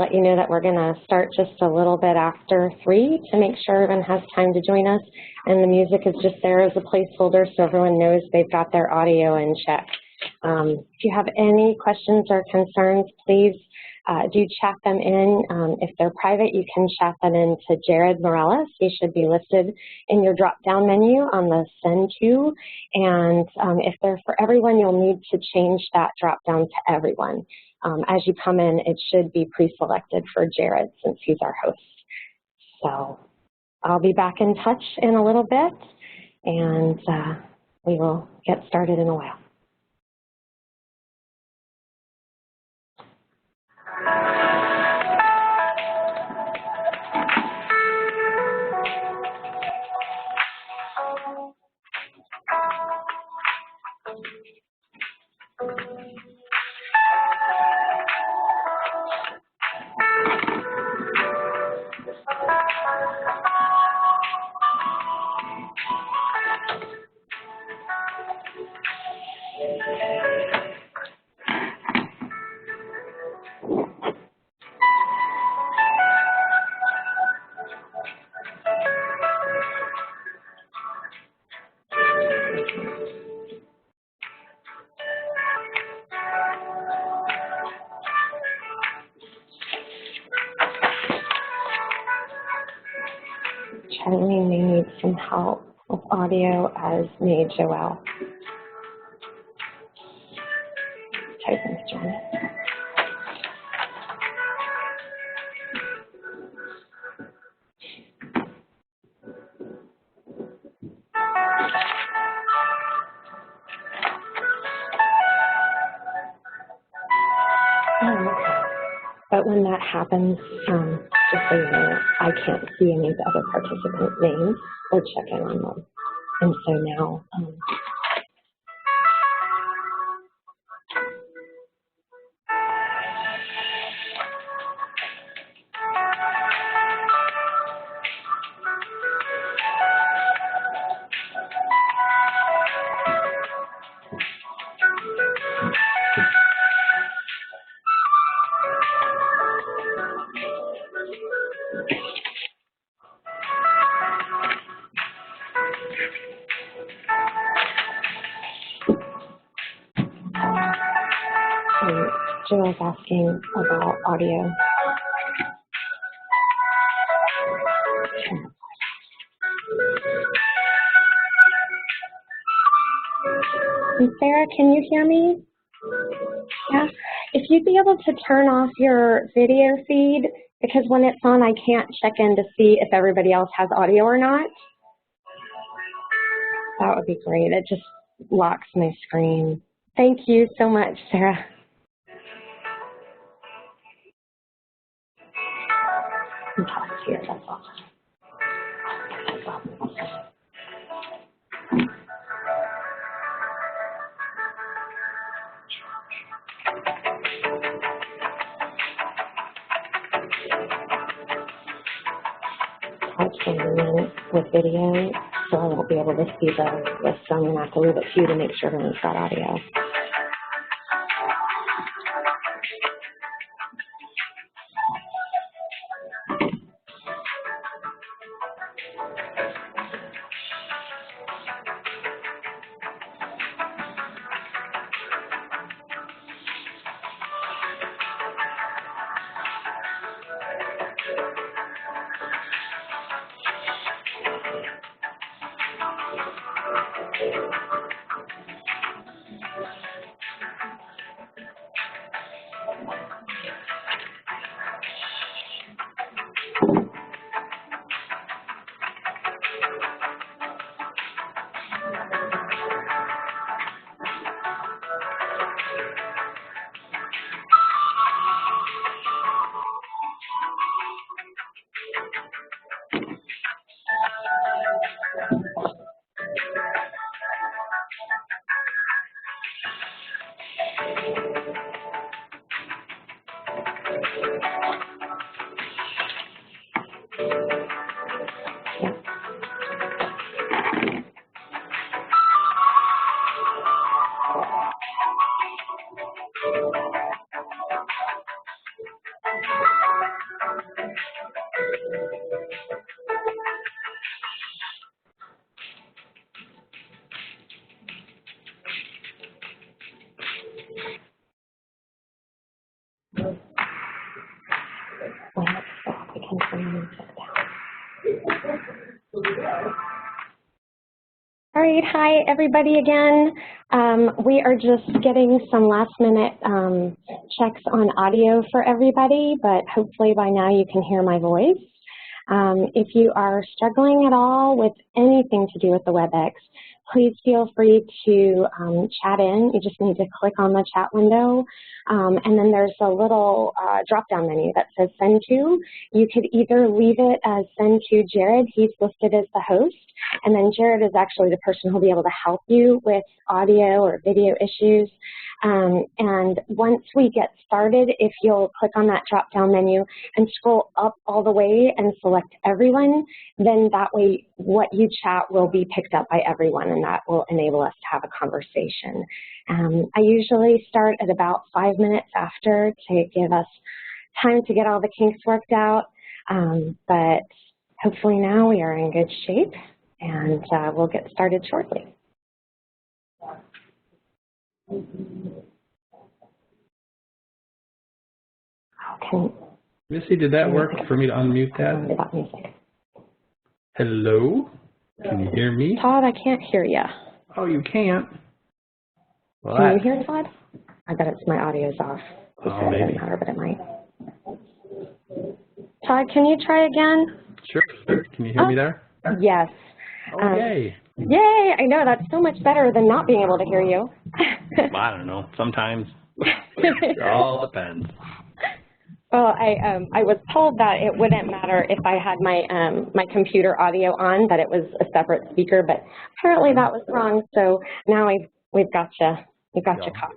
let you know that we're going to start just a little bit after 3 to make sure everyone has time to join us. And the music is just there as a placeholder so everyone knows they've got their audio in check. If you have any questions or concerns, please do chat them in. If they're private, you can chat them in to Jared Morales. He should be listed in your drop-down menu on the Send To. And if they're for everyone, you'll need to change that drop-down to everyone. As you come in, it should be pre-selected for Jared since he's our host. So I'll be back in touch in a little bit, and we will get started in a while. Charlie may need some help with audio, as may Joelle. Typing's joining. But when that happens, just so you know, I can't see any of the other participant names or check in on them. And so now, Joel's asking about audio. And Sarah, can you hear me? Yeah. If you'd be able to turn off your video feed, because when it's on, I can't check in to see if everybody else has audio or not. That would be great. It just locks my screen. Thank you so much, Sarah. And toss here, that's all. I'll turn in with video, so I won't be able to see the list. So I'm going to have to leave it to you to make sure everyone's got audio. All right, hi everybody again. We are just getting some last minute checks on audio for everybody, but hopefully by now you can hear my voice. If you are struggling at all with anything to do with the WebEx, please feel free to chat in. You just need to click on the chat window, and then there's a little drop-down menu that says Send To. You could either leave it as Send To Jared. He's listed as the host, and then Jared is actually the person who'll be able to help you with audio or video issues. And once we get started, if you'll click on that drop-down menu and scroll up all the way and select everyone, then that way what you chat will be picked up by everyone, and that will enable us to have a conversation. I usually start at about 5 minutes after to give us time to get all the kinks worked out, but hopefully now we are in good shape, and we'll get started shortly. Missy, did that work for me to unmute that? Hello? Can you hear me? Todd, I can't hear you. Oh, you can't? Well, can you hear Todd? I bet it's my audio's off. He said it doesn't matter, but it might. Todd, can you try again? Sure. Can you hear me there? Yes. Oh, yay. Yay! I know, that's so much better than not being able to hear you. Well, I don't know. Sometimes it all depends. Well, I was told that it wouldn't matter if I had my my computer audio on, that it was a separate speaker, but apparently that was wrong. So now we've got you caught.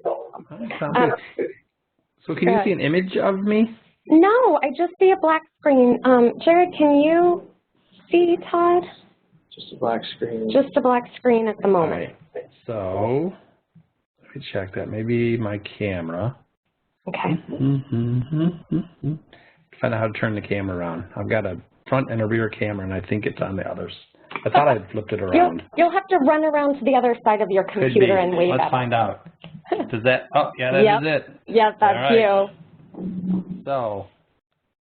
So can you see an image of me? No, I just see a black screen. Jared, can you see Todd? Just a black screen. Just a black screen at the moment. Right. So let me check that. Maybe my camera. Okay. Find out how to turn the camera around. I've got a front and a rear camera, and I think it's on the others. I thought I flipped it around. You'll have to run around to the other side of your computer and wave at it. Let's find out. Does that? Oh, yeah, that is it. Yep, that's right. you. So.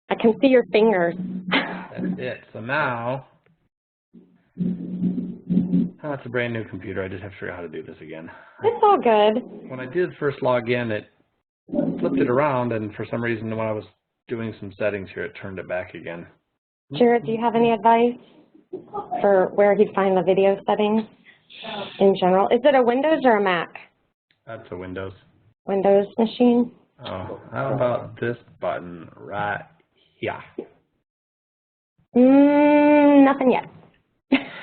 I can see your fingers. That's it. So now. Oh, it's a brand new computer. I just have to figure out how to do this again. It's all good. When I did first log in, it flipped it around, and for some reason when I was doing some settings here, it turned it back again. Jared, do you have any advice for where he'd find the video settings in general? Is it a Windows or a Mac? That's a Windows. Windows machine? Oh, how about this button right here? Nothing yet.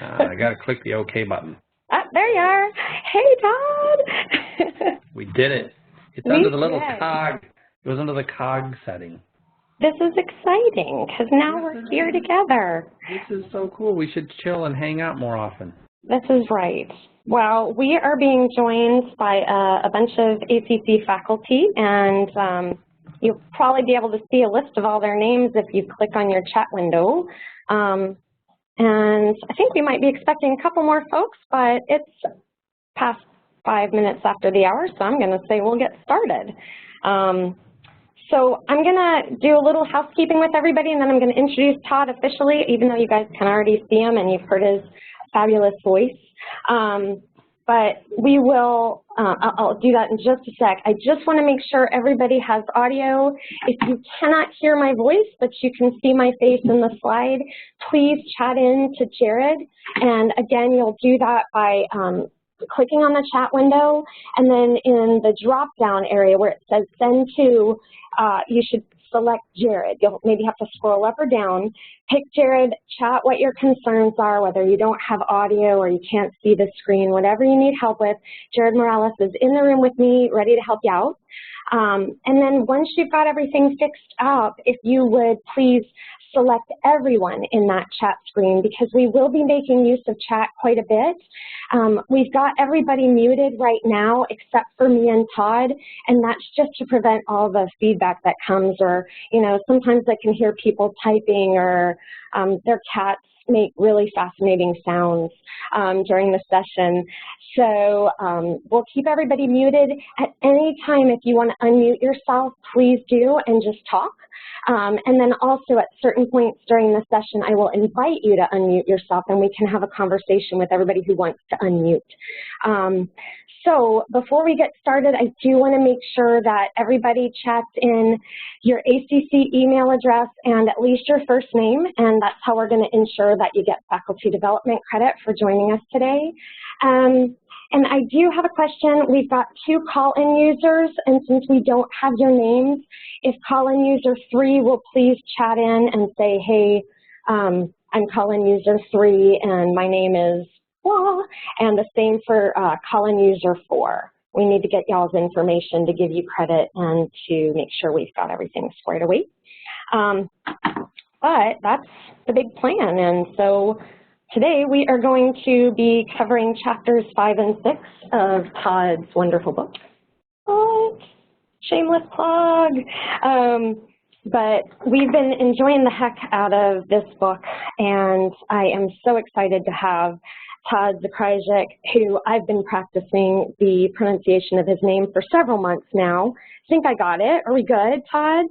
I got to click the OK button. Ah, there you are. Hey, Todd. We did it. It's under the little cog. It was under the cog setting. This is exciting because now we're here together. This is so cool. We should chill and hang out more often. This is right. Well, we are being joined by a bunch of ACC faculty, and you'll probably be able to see a list of all their names if you click on your chat window. And I think we might be expecting a couple more folks, but it's past 5 minutes after the hour, so I'm going to say we'll get started. So I'm going to do a little housekeeping with everybody, and then I'm going to introduce Todd officially, even though you guys can already see him and you've heard his fabulous voice. But we will, I'll do that in just a sec. I just want to make sure everybody has audio. If you cannot hear my voice, but you can see my face in the slide, please chat in to Jared. And again, you'll do that by clicking on the chat window, and then in the drop-down area where it says Send To, you should select Jared. You'll maybe have to scroll up or down, pick Jared, chat what your concerns are, whether you don't have audio or you can't see the screen, whatever you need help with. Jared Morales is in the room with me, ready to help you out. And then once you've got everything fixed up, if you would please select everyone in that chat screen because we will be making use of chat quite a bit. We've got everybody muted right now except for me and Todd, and that's just to prevent all the feedback that comes, or, you know, sometimes I can hear people typing, or their cats make really fascinating sounds during the session. So we'll keep everybody muted. At any time, if you want to unmute yourself, please do and just talk. And then also at certain points during the session, I will invite you to unmute yourself and we can have a conversation with everybody who wants to unmute. So before we get started, I do want to make sure that everybody chats in your ACC email address and at least your first name, and that's how we're going to ensure that you get faculty development credit for joining us today. And I do have a question. We've got 2 call-in users, and since we don't have your names, if call-in user 3 will please chat in and say, hey, I'm call-in user 3 and my name is blah, and the same for call-in user 4. We need to get y'all's information to give you credit and to make sure we've got everything squared away. But that's the big plan, and so today we are going to be covering chapters 5 and 6 of Todd's wonderful book. What? Shameless plug. But we've been enjoying the heck out of this book, and I am so excited to have Todd Zakrajek, who I've been practicing the pronunciation of his name for several months now. I think I got it. Are we good, Todd?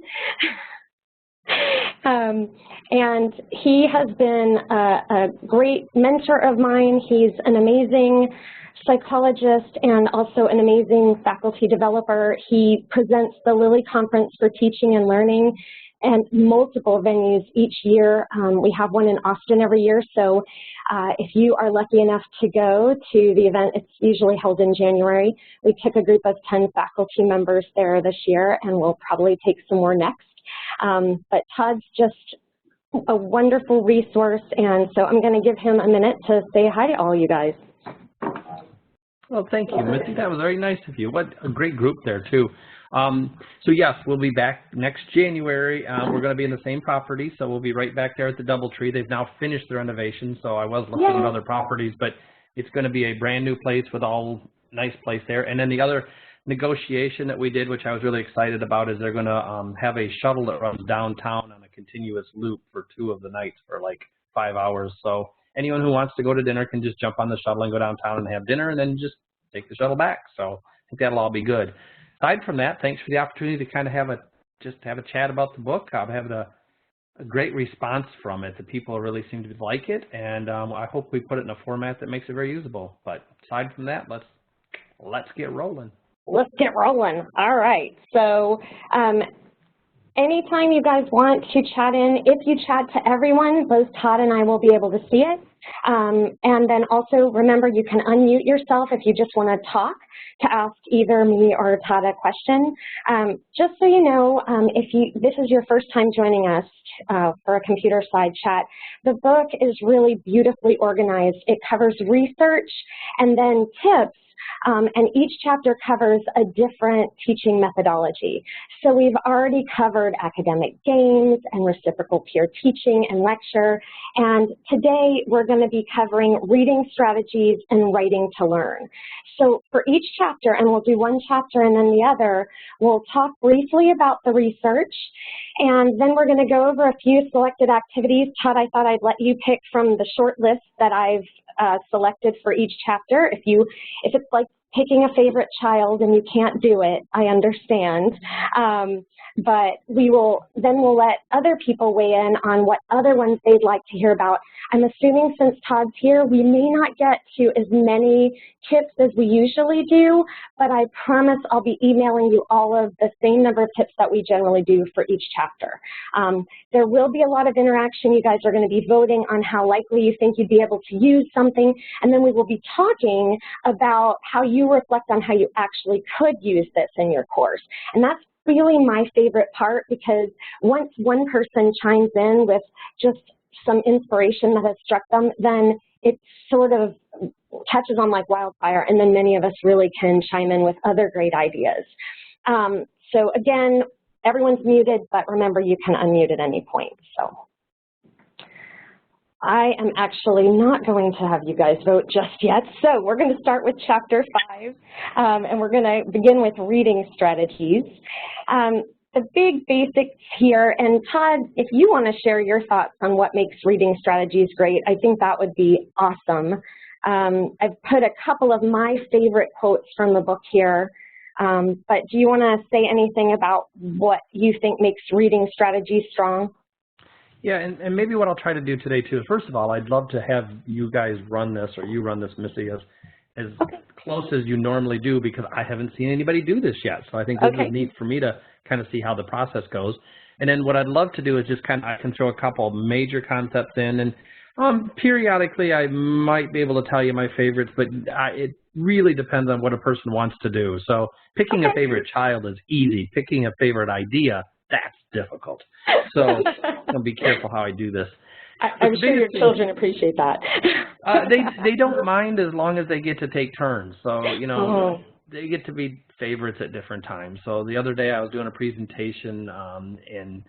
And he has been a great mentor of mine. He's an amazing psychologist and also an amazing faculty developer. He presents the Lilly Conference for Teaching and Learning and multiple venues each year. We have one in Austin every year, so if you are lucky enough to go to the event, it's usually held in January. We took a group of 10 faculty members there this year, and we'll probably take some more next. But Todd's just a wonderful resource, and so I'm going to give him a minute to say hi to all you guys. Well, thank you, Missy. That was very nice of you. What a great group there, too. So, yes, we'll be back next January. We're going to be in the same property, so we'll be right back there at the DoubleTree. They've now finished the renovation, so I was looking at other properties, but it's going to be a brand new place with all nice place there. And then the other negotiation that we did, which I was really excited about, is they're going to have a shuttle that runs downtown on a continuous loop for 2 of the nights for like 5 hours. So anyone who wants to go to dinner can just jump on the shuttle and go downtown and have dinner and then just take the shuttle back. So I think that'll all be good. Aside from that, thanks for the opportunity to kind of have a chat about the book. I'm having a great response from it. The people really seem to like it, and I hope we put it in a format that makes it very usable. But aside from that, let's get rolling. Let's get rolling. All right. So anytime you guys want to chat in, if you chat to everyone, both Todd and I will be able to see it. And then also remember, you can unmute yourself if you just want to talk to ask either me or Todd a question. Just so you know, if this is your first time joining us for a Computerside chat, the book is really beautifully organized. It covers research and then tips. And each chapter covers a different teaching methodology. So we've already covered academic games and reciprocal peer teaching and lecture. And today we're going to be covering reading strategies and writing to learn. So for each chapter, and we'll do one chapter and then the other, we'll talk briefly about the research. And then we're going to go over a few selected activities. Todd, I thought I'd let you pick from the short list that I've selected for each chapter. If it's like picking a favorite child and you can't do it, I understand. But we'll let other people weigh in on what other ones they'd like to hear about. I'm assuming since Todd's here, we may not get to as many tips as we usually do, but I promise I'll be emailing you all of the same number of tips that we generally do for each chapter. There will be a lot of interaction. You guys are going to be voting on how likely you think you'd be able to use something, and then we will be talking about how you reflect on how you actually could use this in your course. And that's really my favorite part, because once one person chimes in with just some inspiration that has struck them, then it sort of catches on like wildfire, and then many of us really can chime in with other great ideas. So again, everyone's muted, but remember you can unmute at any point. So I am actually not going to have you guys vote just yet, so we're going to start with Chapter 5, and we're going to begin with reading strategies. The big basics here, and Todd, if you want to share your thoughts on what makes reading strategies great, I think that would be awesome. I've put a couple of my favorite quotes from the book here, but do you want to say anything about what you think makes reading strategies strong? Yeah, and maybe what I'll try to do today too is, first of all, I'd love to have you guys run this, or you run this, Missy, as close as you normally do, because I haven't seen anybody do this yet. So I think this is neat for me to kind of see how the process goes. And then what I'd love to do is just I can throw a couple of major concepts in, and periodically I might be able to tell you my favorites, but it really depends on what a person wants to do. So picking a favorite child is easy. Picking a favorite idea, that's difficult. So I'll be careful how I do this. I'm sure your children appreciate that. They don't mind as long as they get to take turns. So, you know, they get to be favorites at different times. So the other day I was doing a presentation down in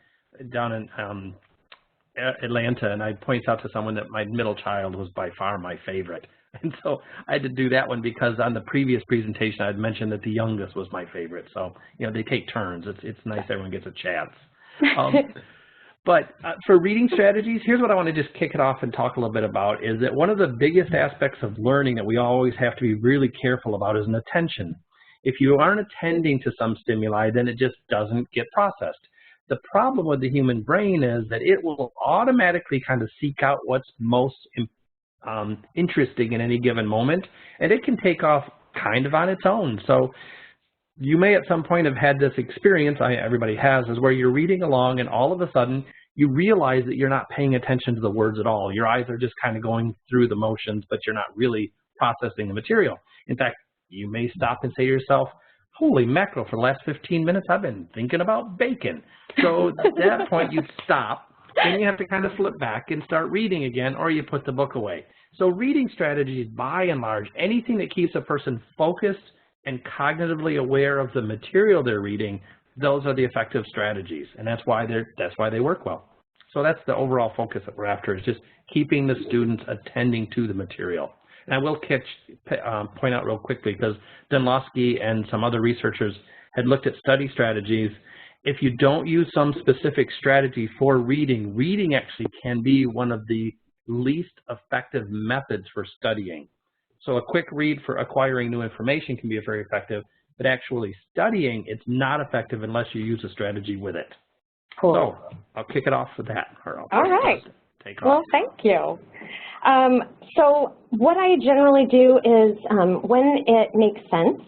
Atlanta, and I pointed out to someone that my middle child was by far my favorite. And so I had to do that one because on the previous presentation I had mentioned that the youngest was my favorite. So, you know, they take turns. It's nice everyone gets a chance. But for reading strategies, here's what I want to just kick it off and talk a little bit about, is that one of the biggest aspects of learning that we always have to be really careful about is an attention. If you aren't attending to some stimuli, then it just doesn't get processed. The problem with the human brain is that it will automatically kind of seek out what's most interesting in any given moment, and it can take off kind of on its own. So you may at some point have had this experience, everybody has, is where you're reading along and all of a sudden you realize that you're not paying attention to the words at all. Your eyes are just kind of going through the motions, but you're not really processing the material. In fact, you may stop and say to yourself, holy mackerel, for the last 15 minutes I've been thinking about bacon. So at that point you stop, then you have to kind of flip back and start reading again, or you put the book away. So reading strategies, by and large, anything that keeps a person focused and cognitively aware of the material they're reading, those are the effective strategies, and that's why they work well. So that's the overall focus that we're after, is just keeping the students attending to the material. And I will point out real quickly, because Dunlosky and some other researchers had looked at study strategies. If you don't use some specific strategy for reading, reading actually can be one of the least effective methods for studying. So a quick read for acquiring new information can be very effective, but actually studying, it's not effective unless you use a strategy with it. Cool. So I'll kick it off with that. All right. Take off. Well, thank you. So what I generally do is when it makes sense,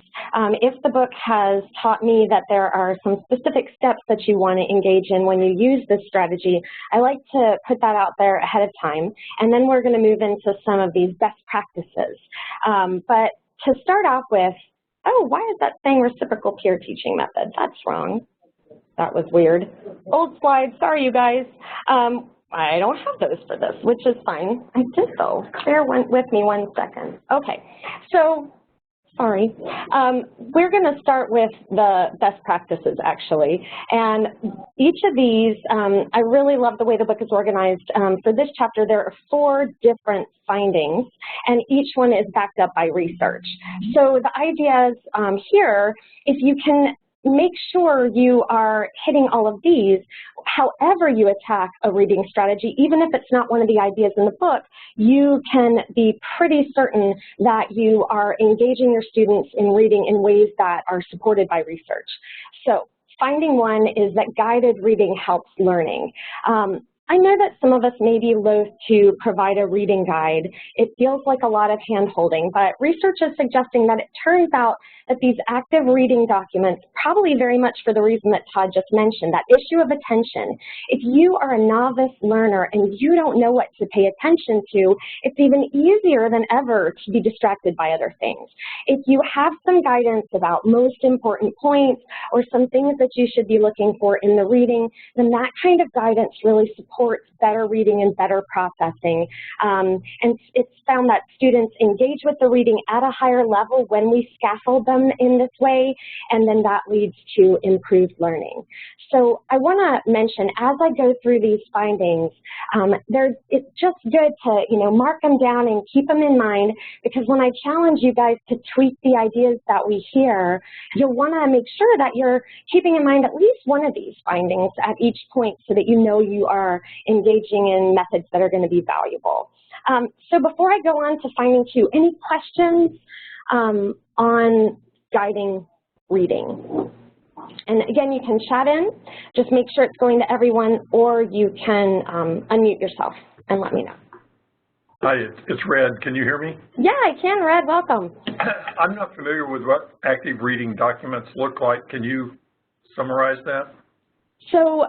if the book has taught me that there are some specific steps that you want to engage in when you use this strategy, I like to put that out there ahead of time, and then we're going to move into some of these best practices. But to start off with, oh, why is that saying reciprocal peer teaching method? That's wrong. That was weird. Old slide, sorry you guys. I don't have those for this, which is fine. I did though. Bear with me 1 second. Okay, so sorry. We're going to start with the best practices actually, and each of these, I really love the way the book is organized. For this chapter, there are 4 different findings, and each one is backed up by research. So the idea is here, if you can make sure you are hitting all of these, however you attack a reading strategy, even if it's not one of the ideas in the book, you can be pretty certain that you are engaging your students in reading in ways that are supported by research. So finding 1 is that guided reading helps learning. I know that some of us may be loath to provide a reading guide. It feels like a lot of hand-holding, but research is suggesting that it turns out that these active reading documents, probably very much for the reason that Todd just mentioned, that issue of attention. If you are a novice learner and you don't know what to pay attention to, it's even easier than ever to be distracted by other things. If you have some guidance about most important points or some things that you should be looking for in the reading, then that kind of guidance really supports supports better reading and better processing. And it's found that students engage with the reading at a higher level when we scaffold them in this way, and then that leads to improved learning. So I want to mention, as I go through these findings, it's just good to mark them down and keep them in mind, because when I challenge you guys to tweak the ideas that we hear, you'll want to make sure that you're keeping in mind at least one of these findings at each point so that you know you are engaging in methods that are going to be valuable. So before I go on to finding 2, any questions on guiding reading? And again, you can chat in. Just make sure it's going to everyone, or you can unmute yourself and let me know. Hi, it's Red. Can you hear me? Yeah, I can, Red. Welcome. I'm not familiar with what active reading documents look like. Can you summarize that? So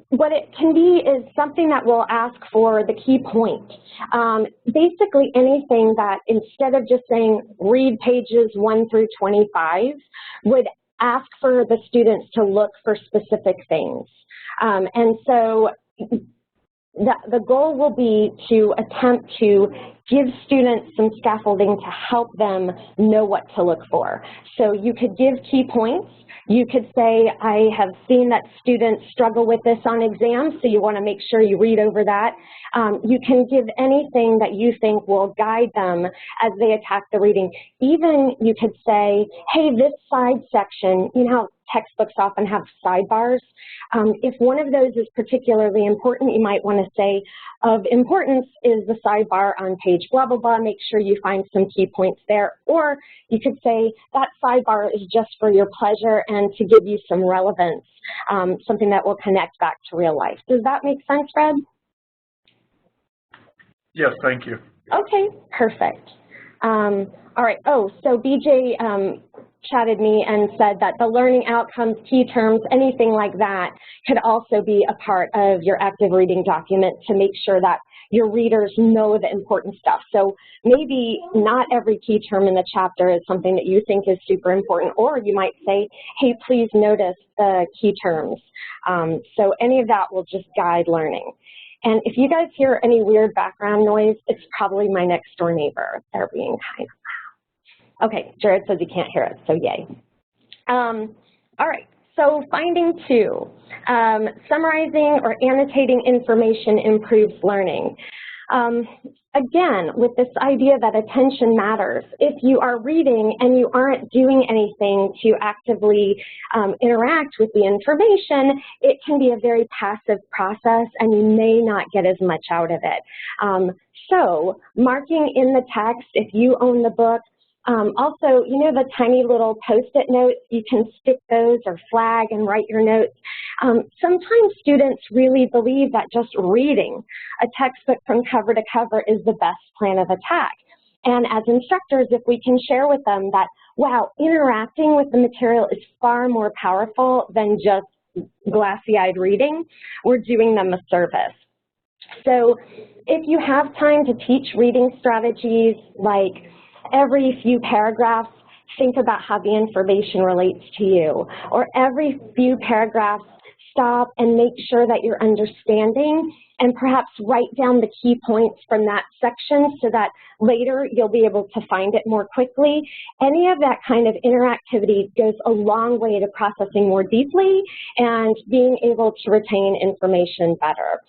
what it can be is something that will ask for the key point. Basically anything that, instead of just saying read pages 1 through 25, would ask for the students to look for specific things. And so the goal will be to attempt to give students some scaffolding to help them know what to look for. So you could give key points. You could say, I have seen that students struggle with this on exams, so you want to make sure you read over that. You can give anything that you think will guide them as they attack the reading. Even you could say, hey, this side section, you know how textbooks often have sidebars? If one of those is particularly important, you might want to say, of importance is the sidebar on page blah, blah, blah. Make sure you find some key points there. Or you could say that sidebar is just for your pleasure and to give you some relevance, something that will connect back to real life. Does that make sense, Fred? Yes, thank you. Okay, perfect. All right. Oh, so BJ chatted me and said that the learning outcomes, key terms, anything like that could also be a part of your active reading document to make sure that your readers know the important stuff. So maybe not every key term in the chapter is something that you think is super important, or you might say, hey, please notice the key terms. So any of that will just guide learning. And if you guys hear any weird background noise, it's probably my next door neighbor. They're being kind of loud. Okay, Jared says he can't hear us, so yay. All right, so finding 2, summarizing or annotating information improves learning. Again, with this idea that attention matters, if you are reading and you aren't doing anything to actively interact with the information, it can be a very passive process and you may not get as much out of it. So marking in the text, if you own the book, also, you know the tiny little Post-it notes, you can stick those or flag and write your notes. Sometimes students really believe that just reading a textbook from cover to cover is the best plan of attack. And as instructors, if we can share with them that, wow, interacting with the material is far more powerful than just glassy-eyed reading, we're doing them a service. So if you have time to teach reading strategies like every few paragraphs, think about how the information relates to you. Or every few paragraphs, stop and make sure that you're understanding and perhaps write down the key points from that section so that later you'll be able to find it more quickly. Any of that kind of interactivity goes a long way to processing more deeply and being able to retain information better.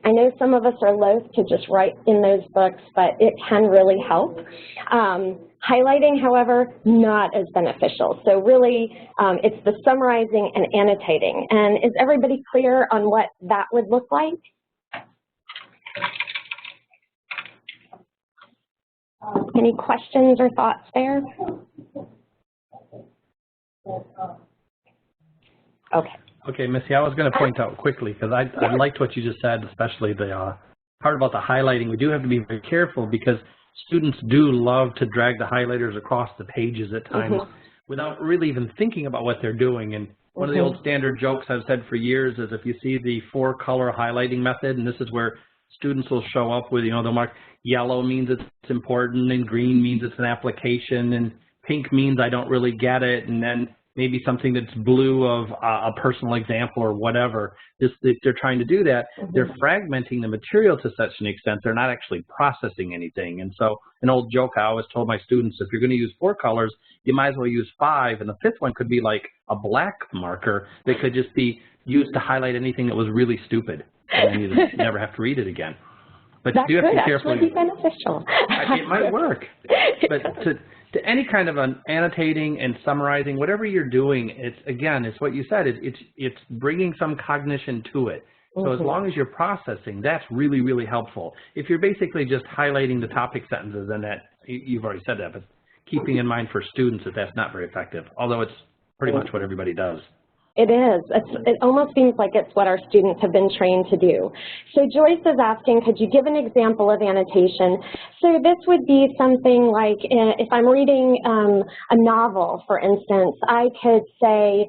I know some of us are loath to just write in those books, but it can really help. Highlighting, however, not as beneficial. So really, it's the summarizing and annotating. And is everybody clear on what that would look like? Any questions or thoughts there? Okay. Okay, Missy, I was going to point out quickly, because I liked what you just said, especially the part about the highlighting. We do have to be very careful because students do love to drag the highlighters across the pages at times without really even thinking about what they're doing. And one of the old standard jokes I've said for years is if you see the 4-color highlighting method, and this is where students will show up with, they'll mark yellow means it's important, and green means it's an application, and pink means I don't really get it, and then maybe something that's blue of a personal example or whatever. If they're trying to do that, they're fragmenting the material to such an extent they're not actually processing anything. And so an old joke I always told my students, if you're going to use 4 colors, you might as well use 5, and the 5th one could be like a black marker that could just be used to highlight anything that was really stupid, and then you just never have to read it again. But that you do have could to be careful. actually be beneficial. It might work, but to any kind of an annotating and summarizing, whatever you're doing, it's what you said. It's bringing some cognition to it. So as long as you're processing, that's really, really helpful. If you're basically just highlighting the topic sentences, and that you've already said that, but keeping in mind for students that that's not very effective, although it's pretty much what everybody does. It is. It almost seems like it's what our students have been trained to do. So Joyce is asking, could you give an example of annotation? So this would be something like, if I'm reading a novel, for instance, I could say,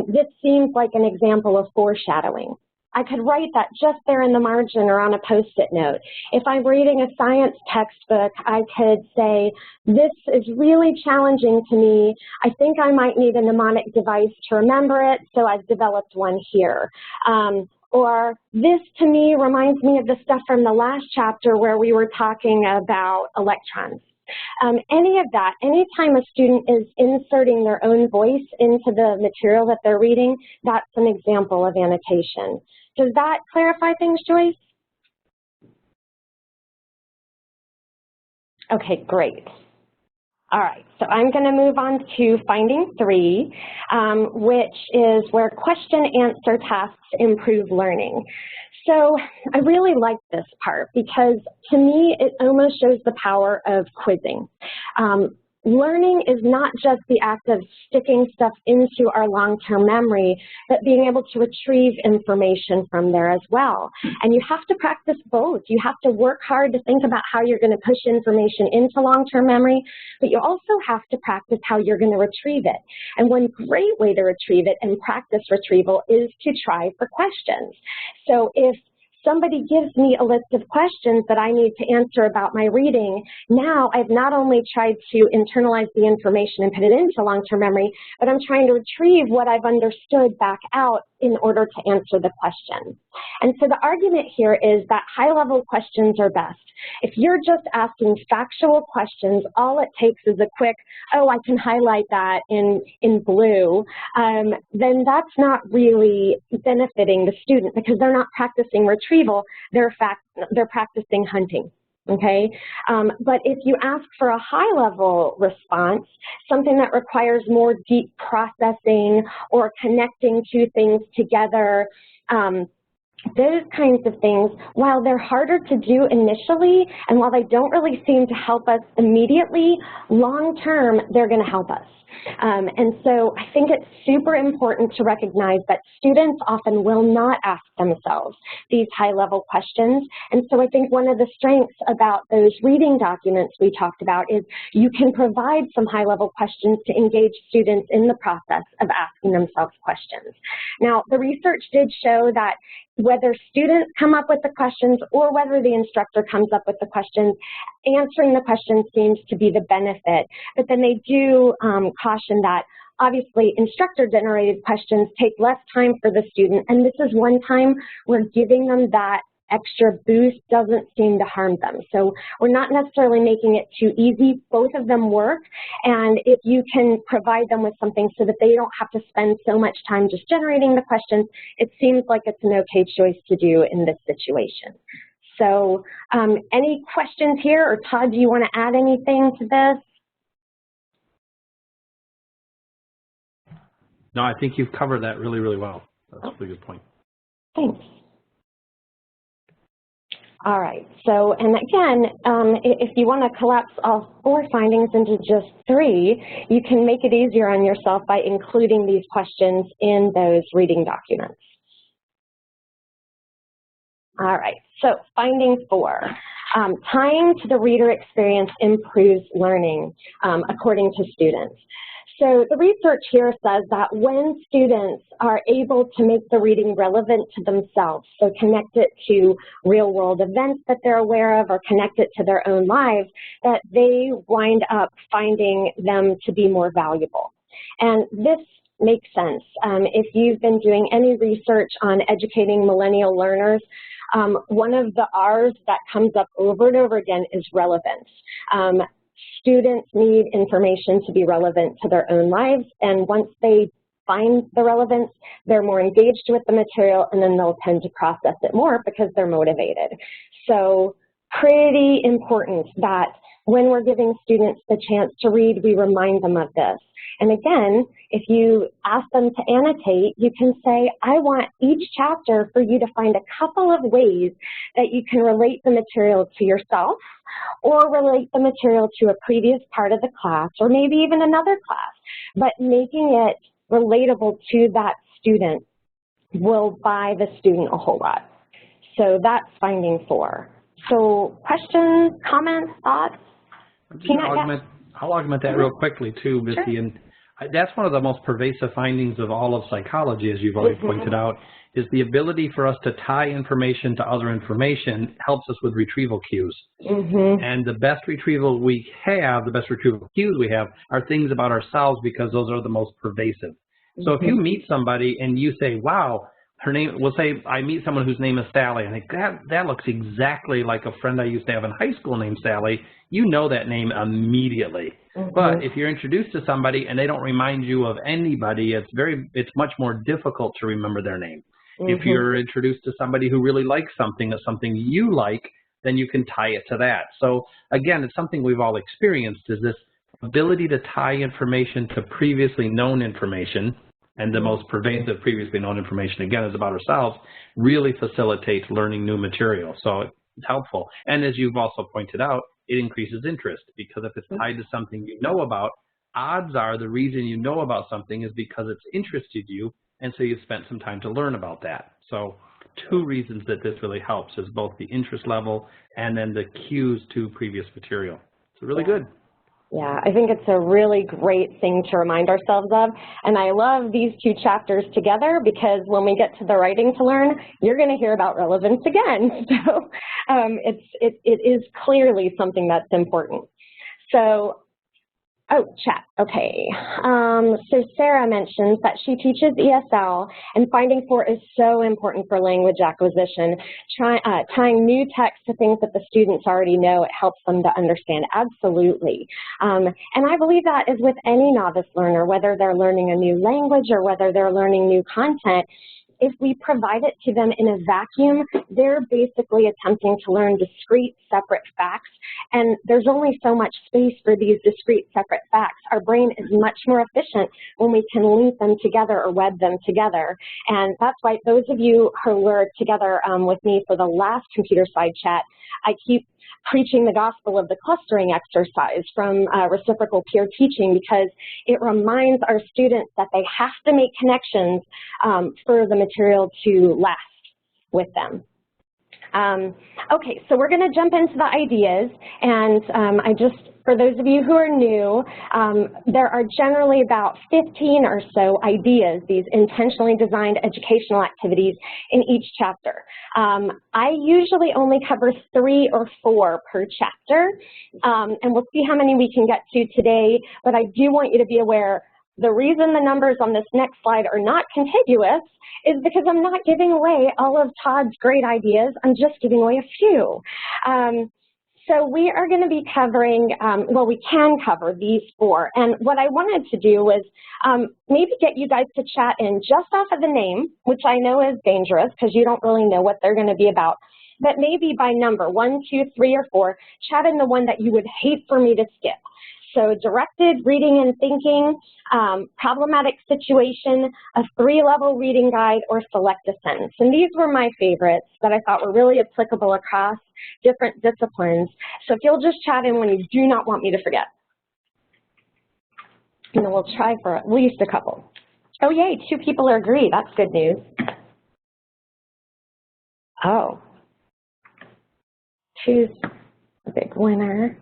this seems like an example of foreshadowing. I could write that just there in the margin or on a Post-it note. If I'm reading a science textbook, I could say, this is really challenging to me. I think I might need a mnemonic device to remember it, so I've developed one here. Or this, to me, reminds me of the stuff from the last chapter where we were talking about electrons. Any of that, anytime a student is inserting their own voice into the material that they're reading, that's an example of annotation. Does that clarify things, Joyce? Okay, great. All right, so I'm going to move on to finding 3, which is where question-answer tasks improve learning. So I really like this part because to me it almost shows the power of quizzing. Learning is not just the act of sticking stuff into our long-term memory, but being able to retrieve information from there as well. And you have to practice both. You have to work hard to think about how you're going to push information into long-term memory, but you also have to practice how you're going to retrieve it. And one great way to retrieve it and practice retrieval is to try for questions. So if somebody gives me a list of questions that I need to answer about my reading, now I've not only tried to internalize the information and put it into long-term memory, but I'm trying to retrieve what I've understood back out in order to answer the question. And so the argument here is that high-level questions are best. If you're just asking factual questions, all it takes is a quick, oh, I can highlight that in blue, then that's not really benefiting the student because they're not practicing retrieval, they're practicing hunting. Okay, but if you ask for a high-level response, something that requires more deep processing or connecting two things together, those kinds of things, while they're harder to do initially, and while they don't really seem to help us immediately, long-term, they're going to help us. And so I think it's super important to recognize that students often will not ask themselves these high-level questions. And so I think one of the strengths about those reading documents we talked about is you can provide some high-level questions to engage students in the process of asking themselves questions. Now, the research did show that whether students come up with the questions or whether the instructor comes up with the questions, answering the questions seems to be the benefit. But then they do caution that obviously instructor-generated questions take less time for the student, and this is one time where giving them that extra boost doesn't seem to harm them. So we're not necessarily making it too easy. Both of them work, and if you can provide them with something so that they don't have to spend so much time just generating the questions, it seems like it's an okay choice to do in this situation. So any questions here, or Todd, do you want to add anything to this? No, I think you've covered that really, really well. That's a really good point. Thanks. All right, so, and again, if you want to collapse all 4 findings into just 3, you can make it easier on yourself by including these questions in those reading documents. All right, so finding 4, tying to the reader experience improves learning, according to students. So the research here says that when students are able to make the reading relevant to themselves, so connect it to real-world events that they're aware of or connect it to their own lives, that they wind up finding them to be more valuable. And this makes sense. If you've been doing any research on educating millennial learners, one of the R's that comes up over and over again is relevance. Students need information to be relevant to their own lives, and once they find the relevance, they're more engaged with the material, and then they'll tend to process it more because they're motivated. So pretty important that when we're giving students the chance to read, we remind them of this. And again, if you ask them to annotate, you can say, I want each chapter for you to find a couple of ways that you can relate the material to yourself or relate the material to a previous part of the class or maybe even another class. But making it relatable to that student will buy the student a whole lot. So that's finding 4. So questions, comments, thoughts? I'll augment that real quickly too, Missy. Sure. And that's one of the most pervasive findings of all of psychology, as you've already pointed out, is the ability for us to tie information to other information helps us with retrieval cues. And the best retrieval we have, the best retrieval cues we have, are things about ourselves because those are the most pervasive. So if you meet somebody and you say, wow, her name, we'll say I meet someone whose name is Sally, and I think that looks exactly like a friend I used to have in high school named Sally, you know that name immediately. But if you're introduced to somebody and they don't remind you of anybody, it's much more difficult to remember their name. If you're introduced to somebody who really likes something or something you like, then you can tie it to that. So again, it's something we've all experienced, is this ability to tie information to previously known information, and the most pervasive previously known information, again, is about ourselves, really facilitates learning new material. So it's helpful. And as you've also pointed out, it increases interest, because if it's tied to something you know about, odds are the reason you know about something is because it's interested you, and so you've spent some time to learn about that. So 2 reasons that this really helps is both the interest level and then the cues to previous material. So really good. Yeah, I think it's a really great thing to remind ourselves of. And I love these 2 chapters together because when we get to the writing to learn, you're going to hear about relevance again. So it is clearly something that's important. So, chat, okay. So Sarah mentions that she teaches ESL, and finding 4 is so important for language acquisition. Tying new text to things that the students already know, it helps them to understand. Absolutely. And I believe that is with any novice learner, whether they're learning a new language or whether they're learning new content. If we provide it to them in a vacuum, they're basically attempting to learn discrete, separate facts, and there's only so much space for these discrete, separate facts. Our brain is much more efficient when we can link them together or web them together, and that's why those of you who were together with me for the last Computerside chat, I keep preaching the gospel of the clustering exercise from reciprocal peer teaching, because it reminds our students that they have to make connections for the material to last with them. Okay, so we're going to jump into the ideas, and for those of you who are new, there are generally about 15 or so ideas, these intentionally designed educational activities in each chapter. I usually only cover 3 or 4 per chapter, and we'll see how many we can get to today, but I do want you to be aware the reason the numbers on this next slide are not contiguous is because I'm not giving away all of Todd's great ideas. I'm just giving away a few. So we are going to be covering, well, we can cover these 4. And what I wanted to do was maybe get you guys to chat in just off of the name, which I know is dangerous because you don't really know what they're going to be about. But maybe by number 1, 2, 3, or 4, chat in the one that you would hate for me to skip. So directed reading and thinking, problematic situation, a 3-level reading guide, or select a sentence. And these were my favorites that I thought were really applicable across different disciplines. So if you'll just chat in when you do not want me to forget. And then we'll try for at least a couple. Oh, yay, 2 people agree. That's good news. Oh. Choose a big winner.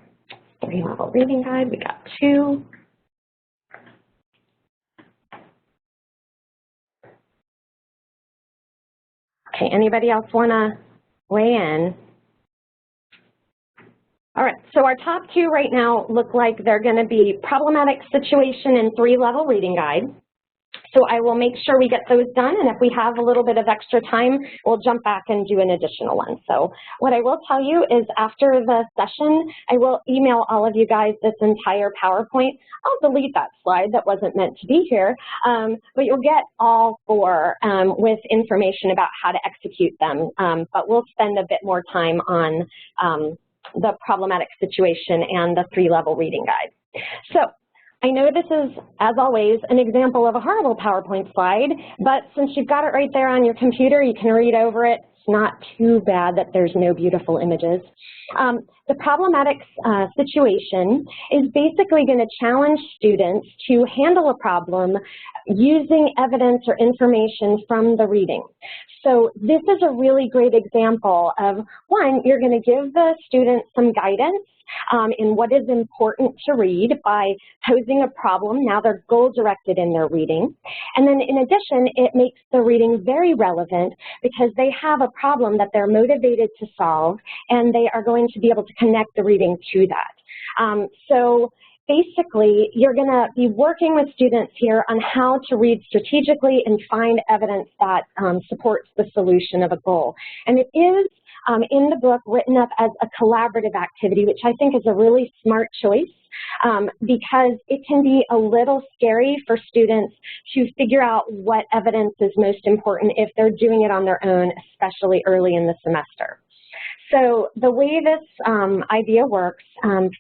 3-level reading guide, we got 2. Okay, anybody else want to weigh in? All right, so our top 2 right now look like they're going to be problematic situation and 3-level reading guide. So I will make sure we get those done, and if we have a little bit of extra time, we'll jump back and do an additional one. So what I will tell you is after the session, I will email all of you guys this entire PowerPoint. I'll delete that slide that wasn't meant to be here, but you'll get all four with information about how to execute them, but we'll spend a bit more time on the problematic situation and the 3-level reading guide. So I know this is, as always, an example of a horrible PowerPoint slide, but since you've got it right there on your computer, you can read over it. It's not too bad that there's no beautiful images. The problematic situation is basically going to challenge students to handle a problem using evidence or information from the reading. So this is a really great example of, one, you're going to give the students some guidance in what is important to read by posing a problem. Now they're goal-directed in their reading. And then in addition, it makes the reading very relevant because they have a problem that they're motivated to solve, and they are going to be able to connect the reading to that. So basically, you're going to be working with students here on how to read strategically and find evidence that supports the solution of a goal. And it is in the book written up as a collaborative activity, which I think is a really smart choice because it can be a little scary for students to figure out what evidence is most important if they're doing it on their own, especially early in the semester. So the way this idea works,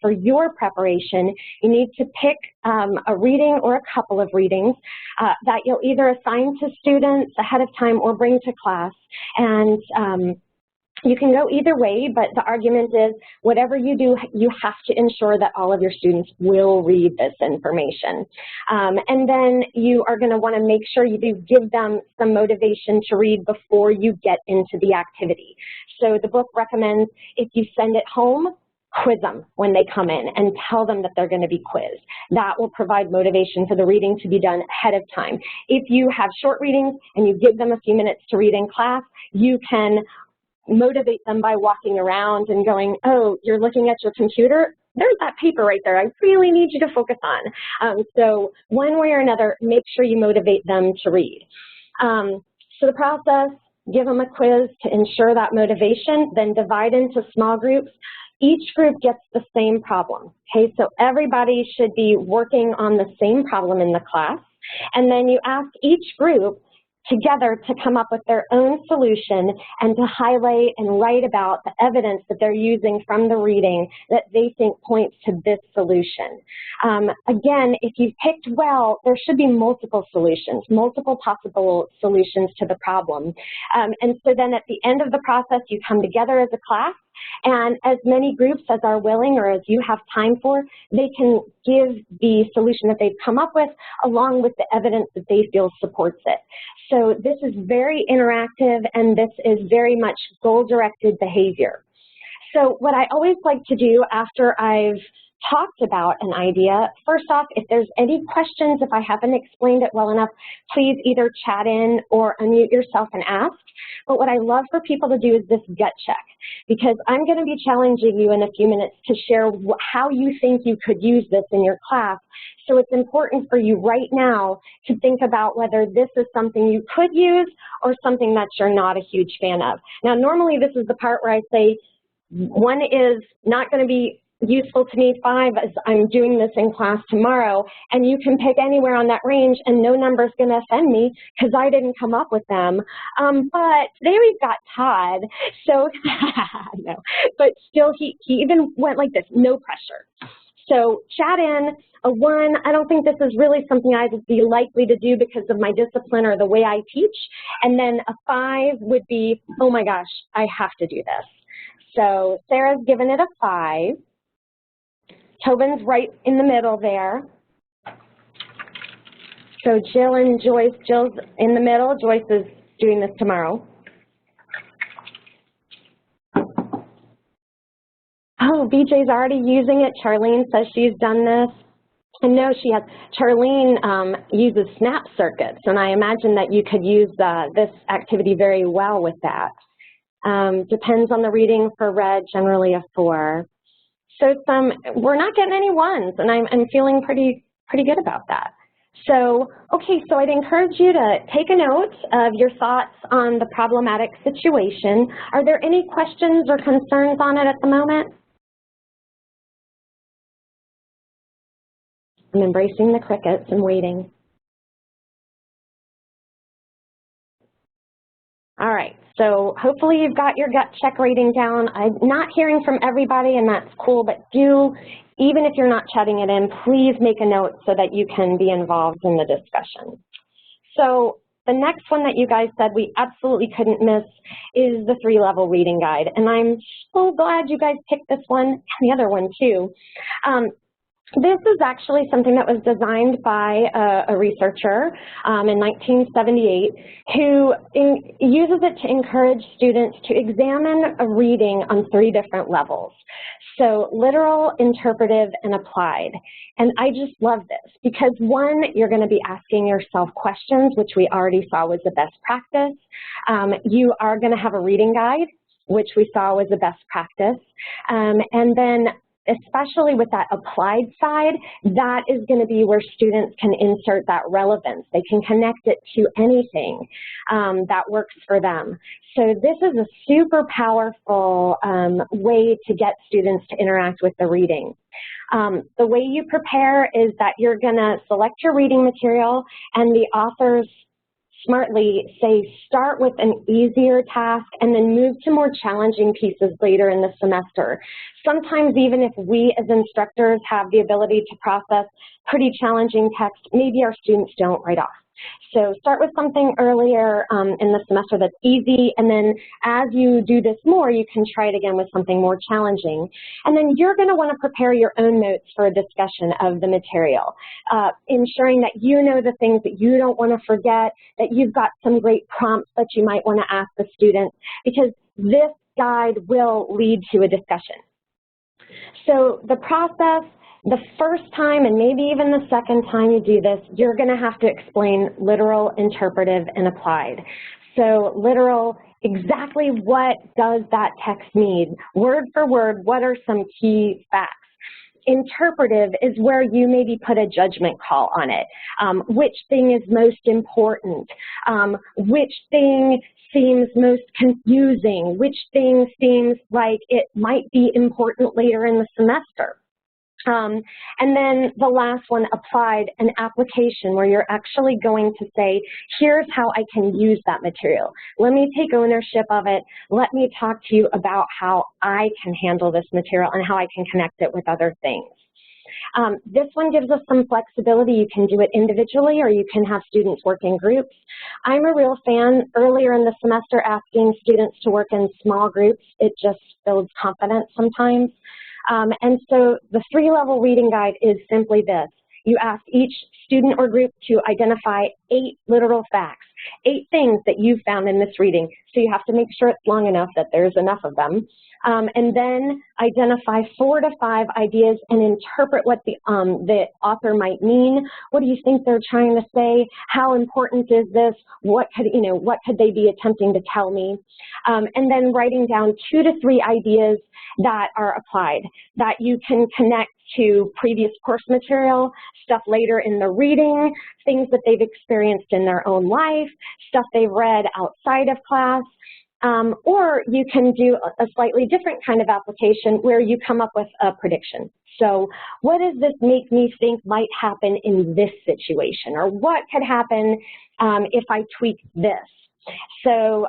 for your preparation, you need to pick a reading or a couple of readings that you'll either assign to students ahead of time or bring to class. And you can go either way, but the argument is whatever you do, you have to ensure that all of your students will read this information. And then you are going to want to make sure you do give them some motivation to read before you get into the activity. So the book recommends if you send it home, quiz them when they come in and tell them that they're going to be quizzed. That will provide motivation for the reading to be done ahead of time. If you have short readings and you give them a few minutes to read in class, you can motivate them by walking around and going, oh, you're looking at your computer? There's that paper right there. I really need you to focus on. So one way or another, make sure you motivate them to read. So the process, give them a quiz to ensure that motivation, then divide into small groups. Each group gets the same problem, okay? So everybody should be working on the same problem in the class. And then you ask each group together to come up with their own solution and to highlight and write about the evidence that they're using from the reading that they think points to this solution. Again, if you've picked well, there should be multiple solutions, multiple possible solutions to the problem. And so then at the end of the process, you come together as a class, and as many groups as are willing or as you have time for, they can give the solution that they've come up with along with the evidence that they feel supports it. So this is very interactive, and this is very much goal-directed behavior. So what I always like to do after I've talked about an idea, first off, if there's any questions, if I haven't explained it well enough, please either chat in or unmute yourself and ask. But what I love for people to do is this gut check, because I'm going to be challenging you in a few minutes to share how you think you could use this in your class. So it's important for you right now to think about whether this is something you could use or something that you're not a huge fan of. Now, normally this is the part where I say 1 is not going to be useful to me, 5 is I'm doing this in class tomorrow, and you can pick anywhere on that range and no number is going to offend me because I didn't come up with them. But today we've got Todd, so no, but still he even went like this, no pressure. So chat in. A 1, I don't think this is really something I'd be likely to do because of my discipline or the way I teach. And then a 5 would be, oh my gosh, I have to do this. So Sarah's given it a 5. Tobin's right in the middle there. So Jill and Joyce, Jill's in the middle. Joyce is doing this tomorrow. Oh, BJ's already using it. Charlene says she's done this. And no, she has. Charlene uses snap circuits, and I imagine that you could use this activity very well with that. Depends on the reading for red, generally a 4. So we're not getting any 1s, and I'm feeling pretty good about that. So, okay, so I'd encourage you to take a note of your thoughts on the problematic situation. Are there any questions or concerns on it at the moment? I'm embracing the crickets and waiting. All right, so hopefully you've got your gut check rating down. I'm not hearing from everybody, and that's cool, but do, even if you're not chatting it in, please make a note so that you can be involved in the discussion. So the next one that you guys said we absolutely couldn't miss is the 3-level reading guide, and I'm so glad you guys picked this one and the other one too. This is actually something that was designed by a researcher in 1978 who uses it to encourage students to examine a reading on 3 different levels. So literal, interpretive, and applied. And I just love this because, one, you're going to be asking yourself questions, which we already saw was the best practice. You are going to have a reading guide, which we saw was the best practice. And then especially with that applied side, that is going to be where students can insert that relevance. They can connect it to anything that works for them. So this is a super powerful way to get students to interact with the reading. The way you prepare is that you're going to select your reading material, and the authors smartly say start with an easier task and then move to more challenging pieces later in the semester. Sometimes even if we as instructors have the ability to process pretty challenging text, maybe our students don't right off. So start with something earlier in the semester that's easy, and then as you do this more, you can try it again with something more challenging. And then you're going to want to prepare your own notes for a discussion of the material, ensuring that you know the things that you don't want to forget, that you've got some great prompts that you might want to ask the students, because this guide will lead to a discussion. So the process, the first time and maybe even the second time you do this, you're going to have to explain literal, interpretive, and applied. So literal, exactly what does that text mean? Word for word, what are some key facts? Interpretive is where you maybe put a judgment call on it. Which thing is most important? Which thing seems most confusing? Which thing seems like it might be important later in the semester? And then the last one, applied, an application where you're actually going to say, here's how I can use that material. Let me take ownership of it. Let me talk to you about how I can handle this material and how I can connect it with other things. This one gives us some flexibility. You can do it individually or you can have students work in groups. I'm a real fan earlier in the semester asking students to work in small groups. It just builds confidence sometimes. And so the 3-level reading guide is simply this. You ask each student or group to identify 8 literal facts, 8 things that you found in this reading. So you have to make sure it's long enough that there's enough of them. And then identify 4 to 5 ideas and interpret what the author might mean. What do you think they're trying to say? How important is this? What could they be attempting to tell me? And then writing down 2 to 3 ideas that are applied, that you can connect to previous course material, stuff later in the reading, things that they've experienced in their own life, stuff they've read outside of class. Or you can do a slightly different kind of application where you come up with a prediction. So what does this make me think might happen in this situation? Or what could happen if I tweak this? So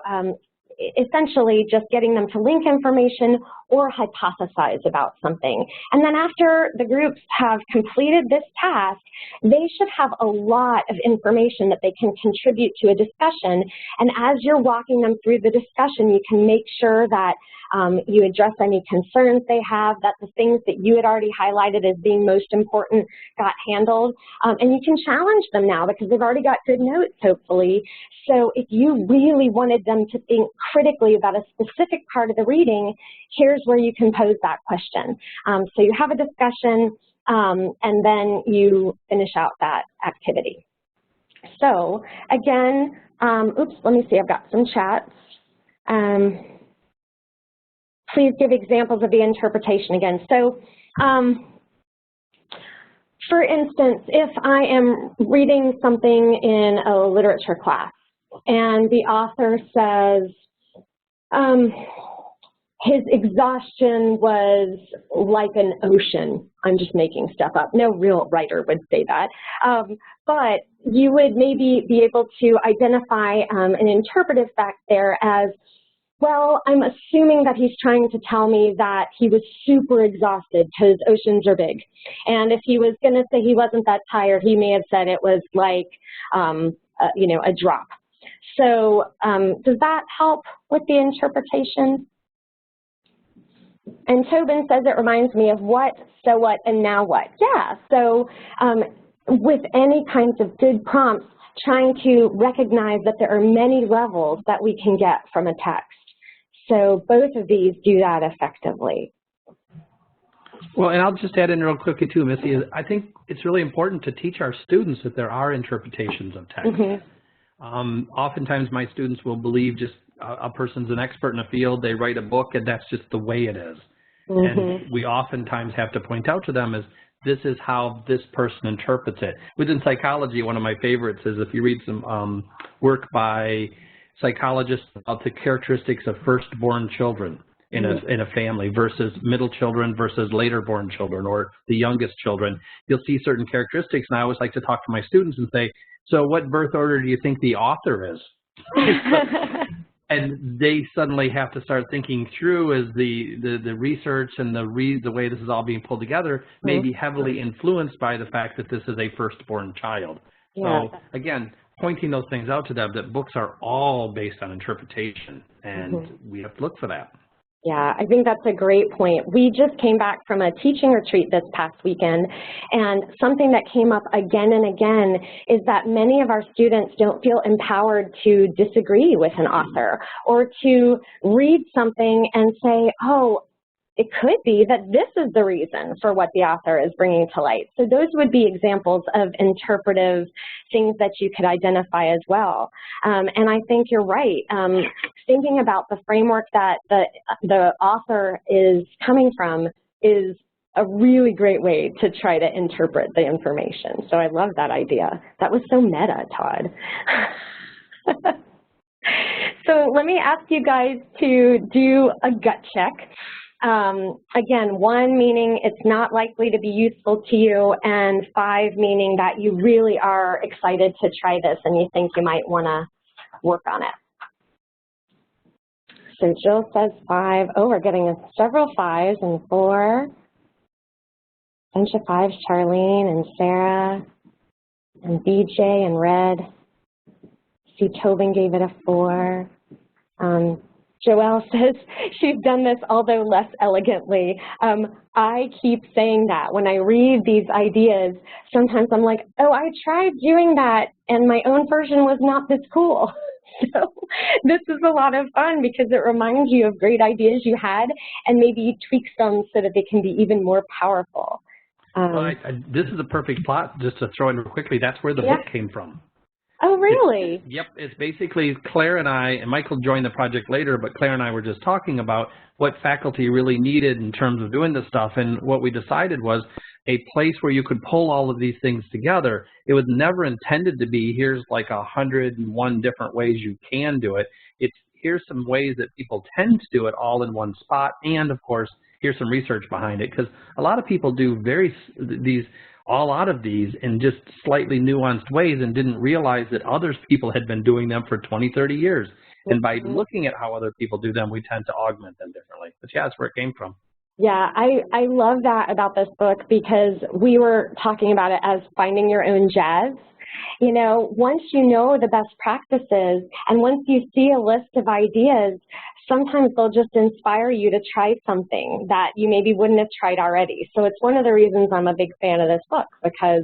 essentially just getting them to link information or hypothesize about something. And then after the groups have completed this task, they should have a lot of information that they can contribute to a discussion. And as you're walking them through the discussion, you can make sure that you address any concerns they have, that the things that you had already highlighted as being most important got handled. And you can challenge them now because they've already got good notes, hopefully. So if you really wanted them to think critically about a specific part of the reading, here's where you can pose that question. So you have a discussion, and then you finish out that activity. So again, oops, let me see, I've got some chats. Please give examples of the interpretation again. So for instance, if I am reading something in a literature class and the author says, his exhaustion was like an ocean. I'm just making stuff up. No real writer would say that. But you would maybe be able to identify an interpretive fact there as, well, I'm assuming that he's trying to tell me that he was super exhausted because oceans are big. And if he was going to say he wasn't that tired, he may have said it was like, you know, a drop. So does that help with the interpretation? And Tobin says it reminds me of what, so what, and now what. Yeah, so with any kinds of good prompts, trying to recognize that there are many levels that we can get from a text. So both of these do that effectively. Well, and I'll just add in real quickly too, Missy, is I think it's really important to teach our students that there are interpretations of text. Oftentimes my students will believe just a person's an expert in a field, they write a book, and that's just the way it is. And we oftentimes have to point out to them is this is how this person interprets it. Within psychology, one of my favorites is if you read some work by psychologists about the characteristics of firstborn children in a family versus middle children versus later born children or the youngest children, you'll see certain characteristics. And I always like to talk to my students and say, so what birth order do you think the author is? And they suddenly have to start thinking through as the research and the way this is all being pulled together may be heavily influenced by the fact that this is a firstborn child. So again, pointing those things out to them, that books are all based on interpretation, and we have to look for that. Yeah, I think that's a great point. We just came back from a teaching retreat this past weekend, and something that came up again and again is that many of our students don't feel empowered to disagree with an author or to read something and say, oh, it could be that this is the reason for what the author is bringing to light. So those would be examples of interpretive things that you could identify as well. And I think you're right. Thinking about the framework that the author is coming from is a really great way to try to interpret the information. So I love that idea. That was so meta, Todd. So let me ask you guys to do a gut check. Again, 1 meaning it's not likely to be useful to you, and 5 meaning that you really are excited to try this and you think you might want to work on it. So Jill says 5. Oh, we're getting several 5s and 4. Bunch of 5s, Charlene and Sarah and BJ and Red. See, Tobin gave it a 4. Joelle says she's done this, although less elegantly. I keep saying that when I read these ideas, sometimes I'm like, oh, I tried doing that, and my own version was not this cool. So this is a lot of fun because it reminds you of great ideas you had, and maybe you tweak them so that they can be even more powerful. Well, this is a perfect plot, just to throw in real quickly. That's where the book came from. Oh, really? Yep, it's basically Claire and I, and Michael joined the project later, but Claire and I were just talking about what faculty really needed in terms of doing this stuff, and what we decided was a place where you could pull all of these things together. It was never intended to be, here's like 101 different ways you can do it. It's here's some ways that people tend to do it all in one spot, and of course, here's some research behind it, because a lot of people do all out of these in just slightly nuanced ways and didn't realize that other people had been doing them for 20, 30 years. And by looking at how other people do them, we tend to augment them differently. But yeah, that's where it came from. Yeah, I love that about this book because we were talking about it as finding your own jazz. You know, once you know the best practices and once you see a list of ideas, sometimes they'll just inspire you to try something that you maybe wouldn't have tried already. So it's one of the reasons I'm a big fan of this book, because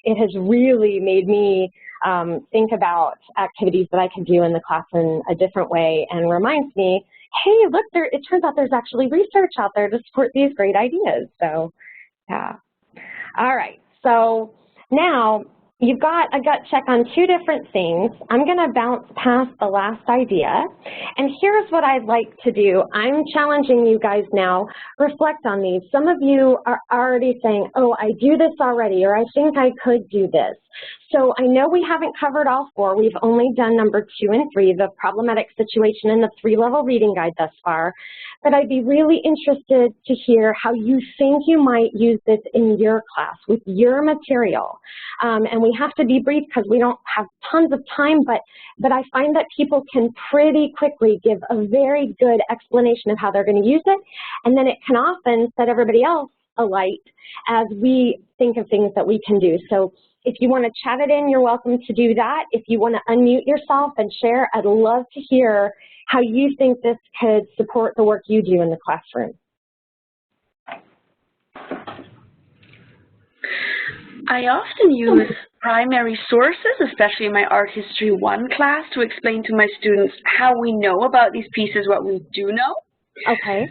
it has really made me think about activities that I can do in the class in a different way, and reminds me, hey, look, it turns out there's actually research out there to support these great ideas. So, yeah. All right. So now you've got a gut check on two different things. I'm going to bounce past the last idea. And here's what I'd like to do. I'm challenging you guys now. Reflect on these. Some of you are already saying, oh, I do this already, or I think I could do this. So I know we haven't covered all four. We've only done number 2 and 3, the problematic situation and the 3-level reading guide thus far. But I'd be really interested to hear how you think you might use this in your class with your material. And we have to be brief because we don't have tons of time, but I find that people can pretty quickly give a very good explanation of how they're going to use it, and then it can often set everybody else alight as we think of things that we can do. So if you want to chat it in, you're welcome to do that. If you want to unmute yourself and share, I'd love to hear how you think this could support the work you do in the classroom. I often use primary sources, especially in my Art History 1 class, to explain to my students how we know about these pieces, what we do know. Okay.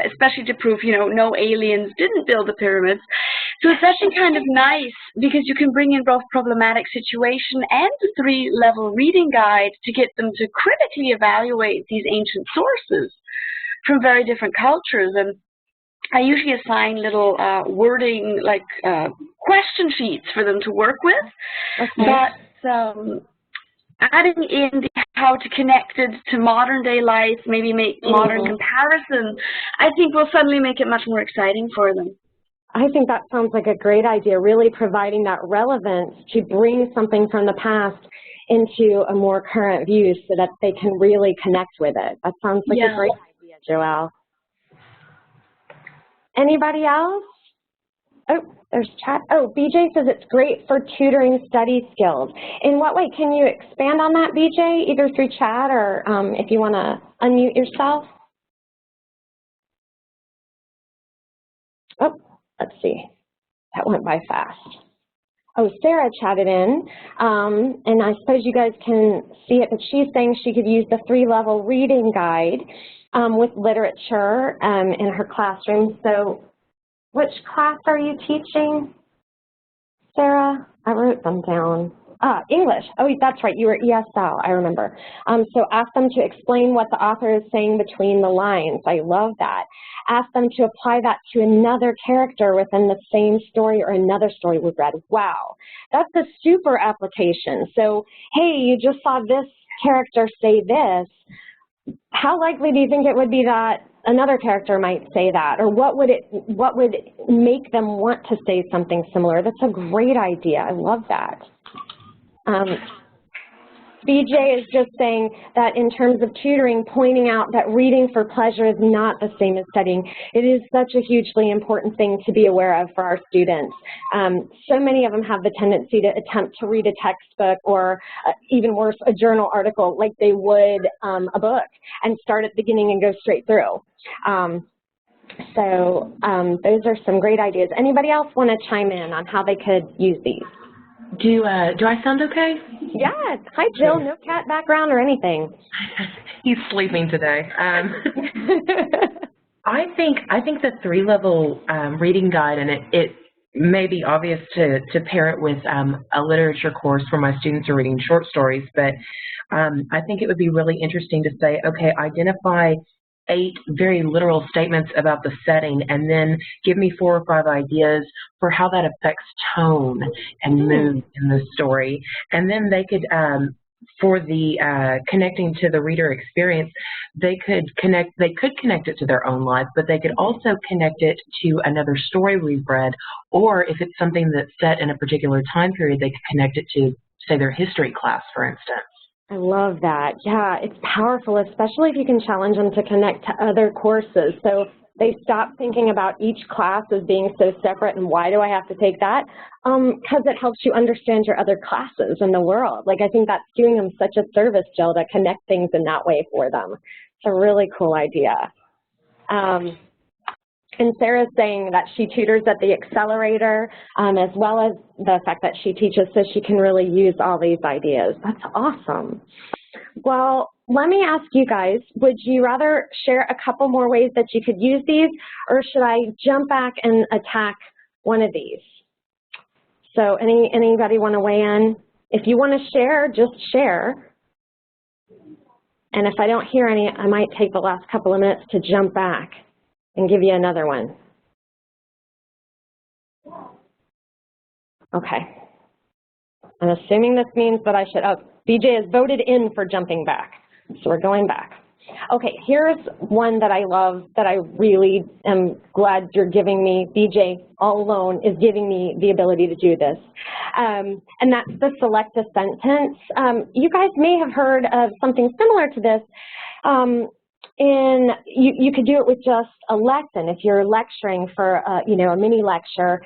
Especially to prove, you know, no aliens didn't build the pyramids. So it's actually kind of nice because you can bring in both problematic situation and the 3-level reading guide to get them to critically evaluate these ancient sources from very different cultures. And I usually assign little wording, like question sheets for them to work with. Okay. But adding in how to connect it to modern day life, maybe make modern comparison, I think will suddenly make it much more exciting for them. I think that sounds like a great idea, really providing that relevance to bring something from the past into a more current view so that they can really connect with it. That sounds like a great idea, Joelle. Anybody else? Oh, there's chat. Oh, BJ says it's great for tutoring study skills. In what way? Can you expand on that, BJ, either through chat or if you want to unmute yourself? Oh, let's see. That went by fast. Oh, Sarah chatted in, and I suppose you guys can see it, but she's saying she could use the 3-level reading guide with literature in her classroom. So which class are you teaching, Sarah? I wrote them down. English. Oh, that's right. You were ESL, I remember. So ask them to explain what the author is saying between the lines. I love that. Ask them to apply that to another character within the same story or another story we've read. Wow, that's a super application. So, hey, you just saw this character say this. How likely do you think it would be that another character might say that? Or what would make them want to say something similar? That's a great idea. I love that. BJ is just saying that in terms of tutoring, pointing out that reading for pleasure is not the same as studying. It is such a hugely important thing to be aware of for our students. So many of them have the tendency to attempt to read a textbook or even worse, a journal article like they would a book and start at the beginning and go straight through. So those are some great ideas. Anybody else want to chime in on how they could use these? Do I sound okay? Yes. Hi, Jill. No cat background or anything. He's sleeping today. I think the 3-level reading guide, and it may be obvious to pair it with a literature course where my students are reading short stories, but I think it would be really interesting to say, okay, identify 8 very literal statements about the setting, and then give me 4 or 5 ideas for how that affects tone and mood in the story. And then they could, for the connecting to the reader experience, they could connect it to their own life, but they could also connect it to another story we've read, or if it's something that's set in a particular time period, they could connect it to, say, their history class, for instance. I love that. Yeah, it's powerful, especially if you can challenge them to connect to other courses. So they stop thinking about each class as being so separate and why do I have to take that? Because it helps you understand your other classes in the world. Like, I think that's doing them such a service, Jill, to connect things in that way for them. It's a really cool idea. And Sarah's saying that she tutors at the accelerator, as well as the fact that she teaches so she can really use all these ideas. That's awesome. Well, let me ask you guys, would you rather share a couple more ways that you could use these, or should I jump back and attack one of these? So anybody want to weigh in? If you want to share, just share. And if I don't hear any, I might take the last couple of minutes to jump back and give you another one. Okay. I'm assuming this means that I should, oh, BJ has voted in for jumping back. So we're going back. Okay, here's one that I love, that I really am glad you're giving me. BJ, all alone, is giving me the ability to do this. And that's the select a sentence. You guys may have heard of something similar to this. You could do it with just a lesson. If you're lecturing for a mini lecture,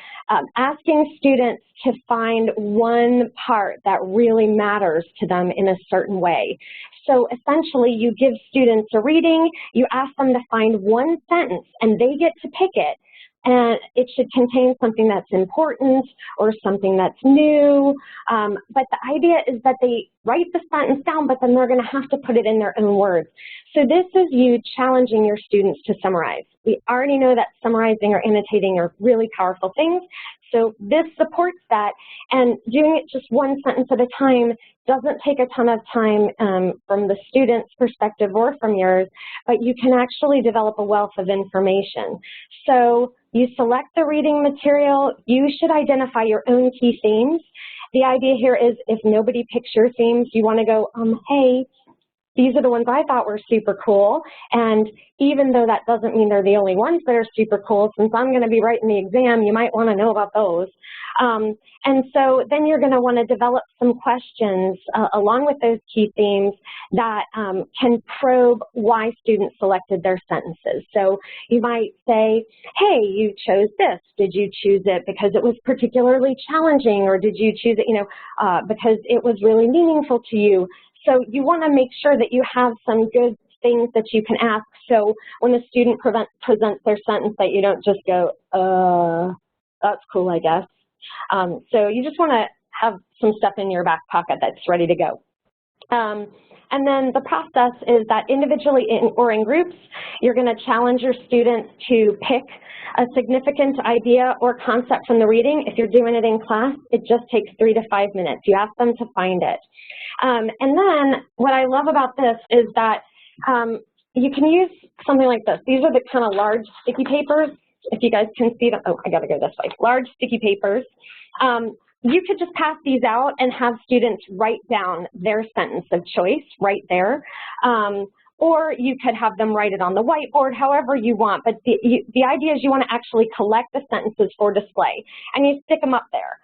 asking students to find one part that really matters to them in a certain way. So essentially, you give students a reading, you ask them to find one sentence, and they get to pick it. And it should contain something that's important or something that's new. But the idea is that they write the sentence down, but then they're going to have to put it in their own words. So this is you challenging your students to summarize. We already know that summarizing or annotating are really powerful things. So this supports that, and doing it just one sentence at a time doesn't take a ton of time from the student's perspective or from yours, but you can actually develop a wealth of information. So you select the reading material, you should identify your own key themes. The idea here is if nobody picks your themes, you want to go, hey, these are the ones I thought were super cool, and even though that doesn't mean they're the only ones that are super cool, since I'm going to be writing the exam, you might want to know about those. And so then you're going to want to develop some questions along with those key themes that can probe why students selected their sentences. So you might say, hey, you chose this. Did you choose it because it was particularly challenging, or did you choose it, because it was really meaningful to you? So you want to make sure that you have some good things that you can ask. So when a student presents their sentence, that you don't just go, that's cool, I guess. So you just want to have some stuff in your back pocket that's ready to go. And then the process is that individually or in groups, you're going to challenge your students to pick a significant idea or concept from the reading. If you're doing it in class, it just takes 3 to 5 minutes. You ask them to find it. And then what I love about this is that you can use something like this. These are the kind of large sticky papers. If you guys can see them, oh, I got to go this way. Large sticky papers. You could just pass these out and have students write down their sentence of choice right there. Or you could have them write it on the whiteboard, however you want. But the idea is you want to actually collect the sentences for display, and you stick them up there.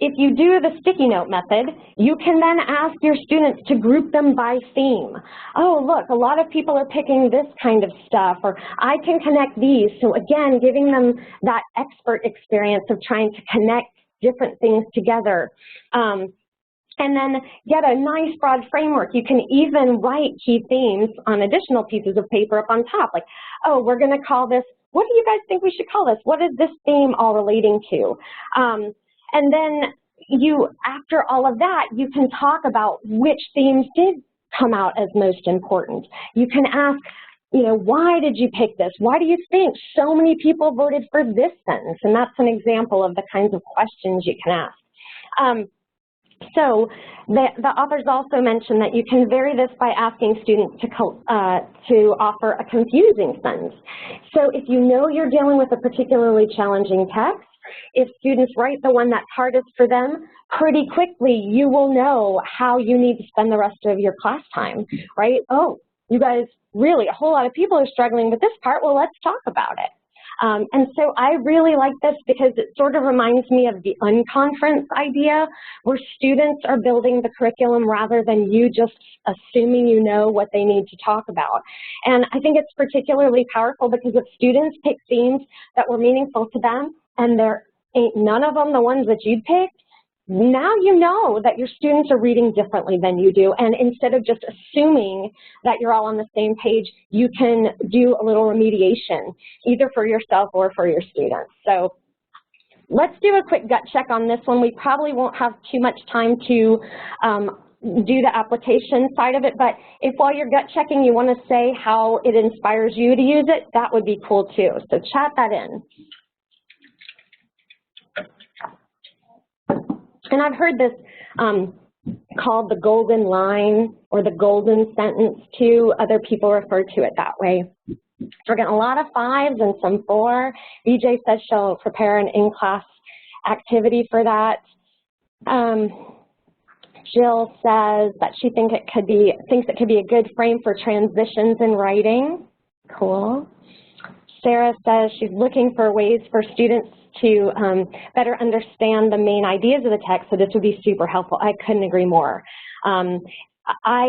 If you do the sticky note method, you can then ask your students to group them by theme. Oh, look, a lot of people are picking this kind of stuff, or I can connect these. So again, giving them that expert experience of trying to connect different things together. And then get a nice broad framework. You can even write key themes on additional pieces of paper up on top. Like, oh, we're going to call this, what do you guys think we should call this? What is this theme all relating to? And then after all of that, you can talk about which themes did come out as most important. You can ask, why did you pick this? Why do you think so many people voted for this sentence? And that's an example of the kinds of questions you can ask. So the authors also mentioned that you can vary this by asking students to offer a confusing sentence. So if you know you're dealing with a particularly challenging text, if students write the one that's hardest for them, pretty quickly you will know how you need to spend the rest of your class time, right? Oh, you guys, really, a whole lot of people are struggling with this part. Well, let's talk about it. And so I really like this because it sort of reminds me of the unconference idea, where students are building the curriculum rather than you just assuming you know what they need to talk about. And I think it's particularly powerful because if students pick themes that were meaningful to them and there ain't none of them the ones that you'd picked, now you know that your students are reading differently than you do, and instead of just assuming that you're all on the same page, you can do a little remediation, either for yourself or for your students. So let's do a quick gut check on this one. We probably won't have too much time to do the application side of it, but if while you're gut checking you want to say how it inspires you to use it, that would be cool too. So chat that in. And I've heard this called the golden line or the golden sentence too. Other people refer to it that way. So we're getting a lot of 5s and some 4. BJ says she'll prepare an in-class activity for that. Jill says that she thinks it could be a good frame for transitions in writing. Cool. Sarah says she's looking for ways for students to better understand the main ideas of the text, so this would be super helpful. I couldn't agree more. I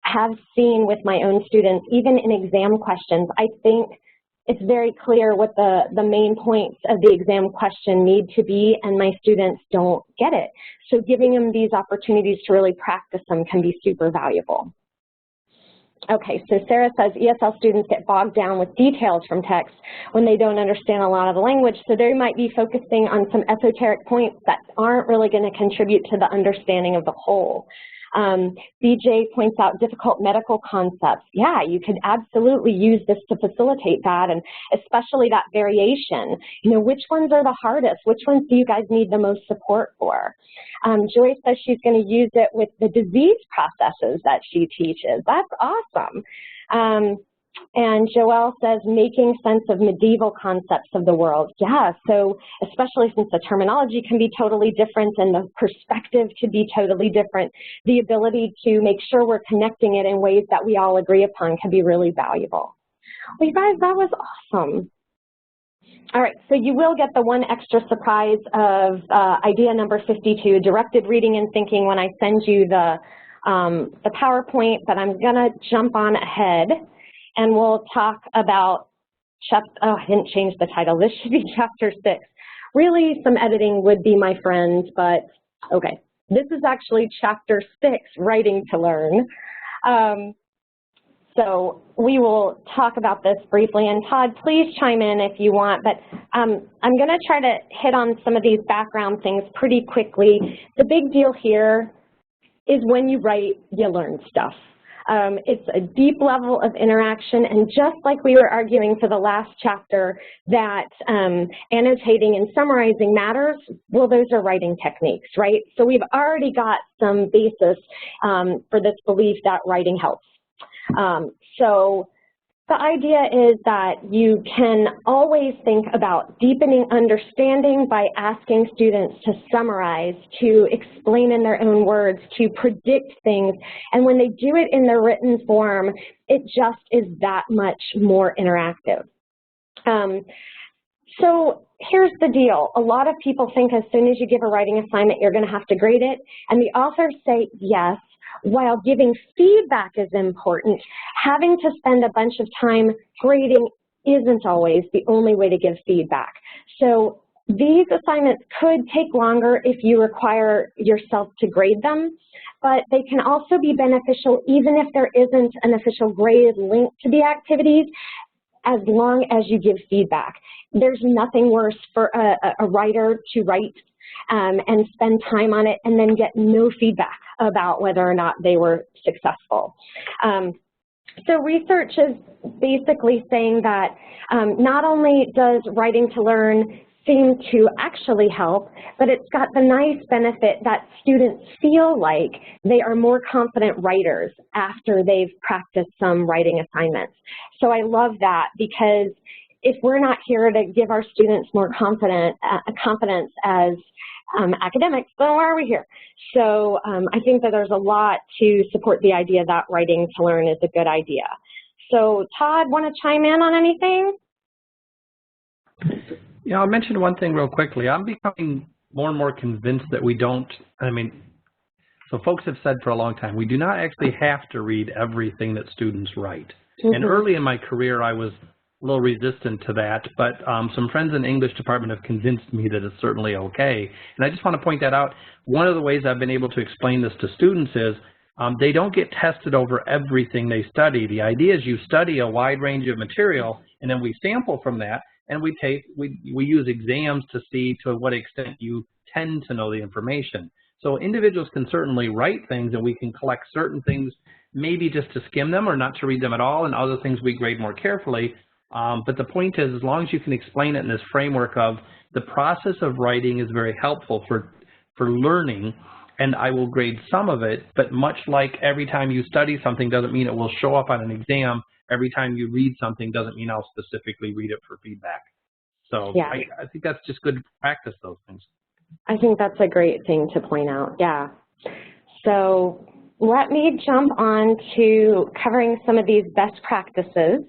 have seen with my own students, even in exam questions, I think it's very clear what the main points of the exam question need to be, and my students don't get it. So giving them these opportunities to really practice them can be super valuable. Okay, so Sarah says ESL students get bogged down with details from text when they don't understand a lot of the language, so they might be focusing on some esoteric points that aren't really going to contribute to the understanding of the whole. BJ points out difficult medical concepts. Yeah, you could absolutely use this to facilitate that, and especially that variation. You know, which ones are the hardest? Which ones do you guys need the most support for? Joy says she's going to use it with the disease processes that she teaches. That's awesome. And Joelle says making sense of medieval concepts of the world. Yeah, so especially since the terminology can be totally different and the perspective could be totally different, the ability to make sure we're connecting it in ways that we all agree upon can be really valuable. Well, you guys, that was awesome. All right, so you will get the one extra surprise of idea number 52, directed reading and thinking, when I send you the PowerPoint, but I'm gonna jump on ahead. And we'll talk about, I didn't change the title. This should be chapter 6. Really, some editing would be my friend, but okay. This is actually chapter 6, writing to learn. So we will talk about this briefly. And Todd, please chime in if you want, but I'm going to try to hit on some of these background things pretty quickly. The big deal here is when you write, you learn stuff. It's a deep level of interaction, and just like we were arguing for the last chapter that annotating and summarizing matters, well, those are writing techniques, right? So we've already got some basis for this belief that writing helps. So the idea is that you can always think about deepening understanding by asking students to summarize, to explain in their own words, to predict things. And when they do it in the written form, it just is that much more interactive. So here's the deal. A lot of people think as soon as you give a writing assignment, you're going to have to grade it. And the authors say yes. While giving feedback is important, having to spend a bunch of time grading isn't always the only way to give feedback. So these assignments could take longer if you require yourself to grade them, but they can also be beneficial even if there isn't an official grade linked to the activities, as long as you give feedback. There's nothing worse for a writer to write and spend time on it and then get no feedback about whether or not they were successful. So research is basically saying that not only does writing to learn seem to actually help, but it's got the nice benefit that students feel like they are more confident writers after they've practiced some writing assignments. So I love that, because if we're not here to give our students more confidence as academics, then why are we here? So I think that there's a lot to support the idea that writing to learn is a good idea. So Todd, want to chime in on anything? Yeah, I'll mention one thing real quickly. I'm becoming more and more convinced that we don't, so folks have said for a long time, we do not actually have to read everything that students write. Mm-hmm. And early in my career, I was a little resistant to that, but some friends in the English department have convinced me that it's certainly okay. And I just want to point that out. One of the ways I've been able to explain this to students is they don't get tested over everything they study. The idea is you study a wide range of material, and then we sample from that, and we use exams to see to what extent you tend to know the information. So individuals can certainly write things, and we can collect certain things, maybe just to skim them or not to read them at all, and other things we grade more carefully. But the point is, as long as you can explain it in this framework of the process of writing is very helpful for for learning, and I will grade some of it, but much like every time you study something doesn't mean it will show up on an exam, every time you read something doesn't mean I'll specifically read it for feedback. So Yeah. I think that's just good practice, those things. I think that's a great thing to point out, yeah. So let me jump on to covering some of these best practices.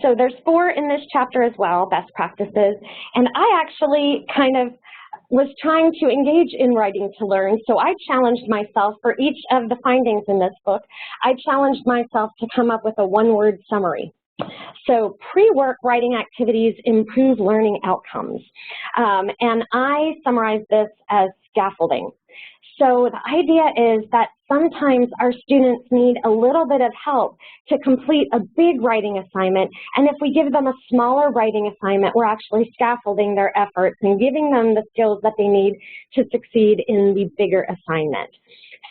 So there's 4 in this chapter as well, best practices, and I actually kind of was trying to engage in writing to learn, so I challenged myself for each of the findings in this book. I challenged myself to come up with a one-word summary. So pre-work writing activities improve learning outcomes, and I summarized this as scaffolding. So the idea is that sometimes our students need a little bit of help to complete a big writing assignment, and if we give them a smaller writing assignment, we're actually scaffolding their efforts and giving them the skills that they need to succeed in the bigger assignment.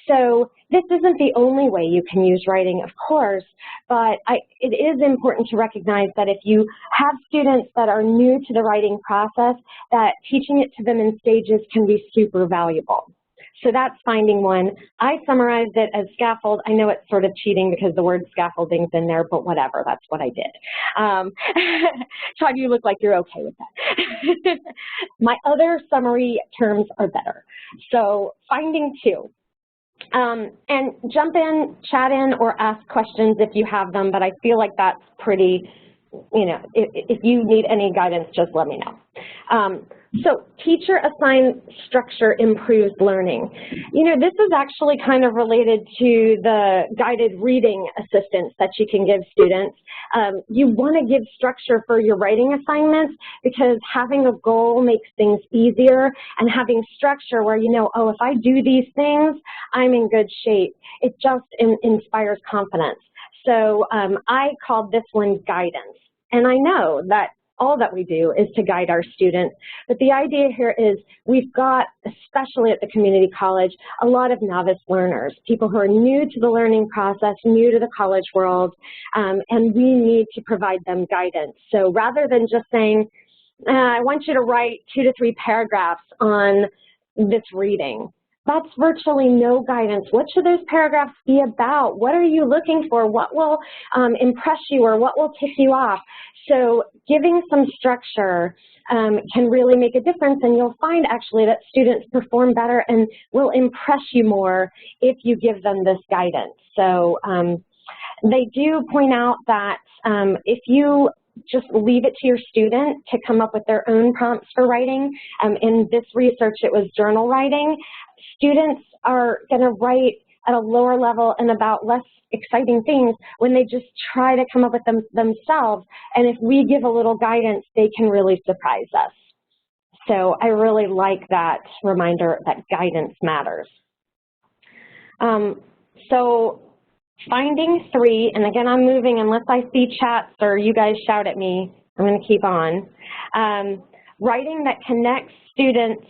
So this isn't the only way you can use writing, of course, but it is important to recognize that if you have students that are new to the writing process, that teaching it to them in stages can be super valuable. So that's finding 1. I summarized it as scaffold. I know it's sort of cheating because the word scaffolding's in there, but whatever, that's what I did. Todd, you look like you're okay with that. My other summary terms are better. So finding 2. And jump in, chat in, or ask questions if you have them, but I feel like that's pretty, you know, if you need any guidance, just let me know. So teacher-assigned structure improves learning. You know, this is actually kind of related to the guided reading assistance that you can give students. You want to give structure for your writing assignments because having a goal makes things easier, and having structure where you know, oh, if I do these things, I'm in good shape. It just inspires confidence. So I called this one guidance. And I know that all that we do is to guide our students. But the idea here is we've got, especially at the community college, a lot of novice learners, people who are new to the learning process, new to the college world, and we need to provide them guidance. So rather than just saying, I want you to write 2 to 3 paragraphs on this reading, that's virtually no guidance. What should those paragraphs be about? What are you looking for? What will impress you or what will tick you off? So giving some structure can really make a difference, and you'll find actually that students perform better and will impress you more if you give them this guidance. So they do point out that if you just leave it to your student to come up with their own prompts for writing, in this research it was journal writing, students are going to write at a lower level and about less exciting things when they just try to come up with them themselves. And if we give a little guidance, they can really surprise us. So I really like that reminder that guidance matters. So finding 3, and again, I'm moving unless I see chats or you guys shout at me, I'm going to keep on. Writing that connects students,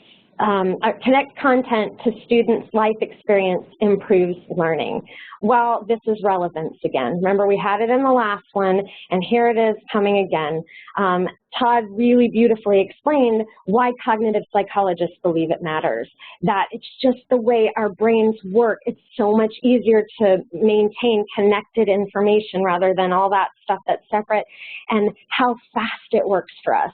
connect content to students' life experience improves learning. Well, this is relevance again. Remember, we had it in the last one, and here it is coming again. Todd really beautifully explained why cognitive psychologists believe it matters, that it's just the way our brains work. It's so much easier to maintain connected information rather than all that stuff that's separate, and how fast it works for us.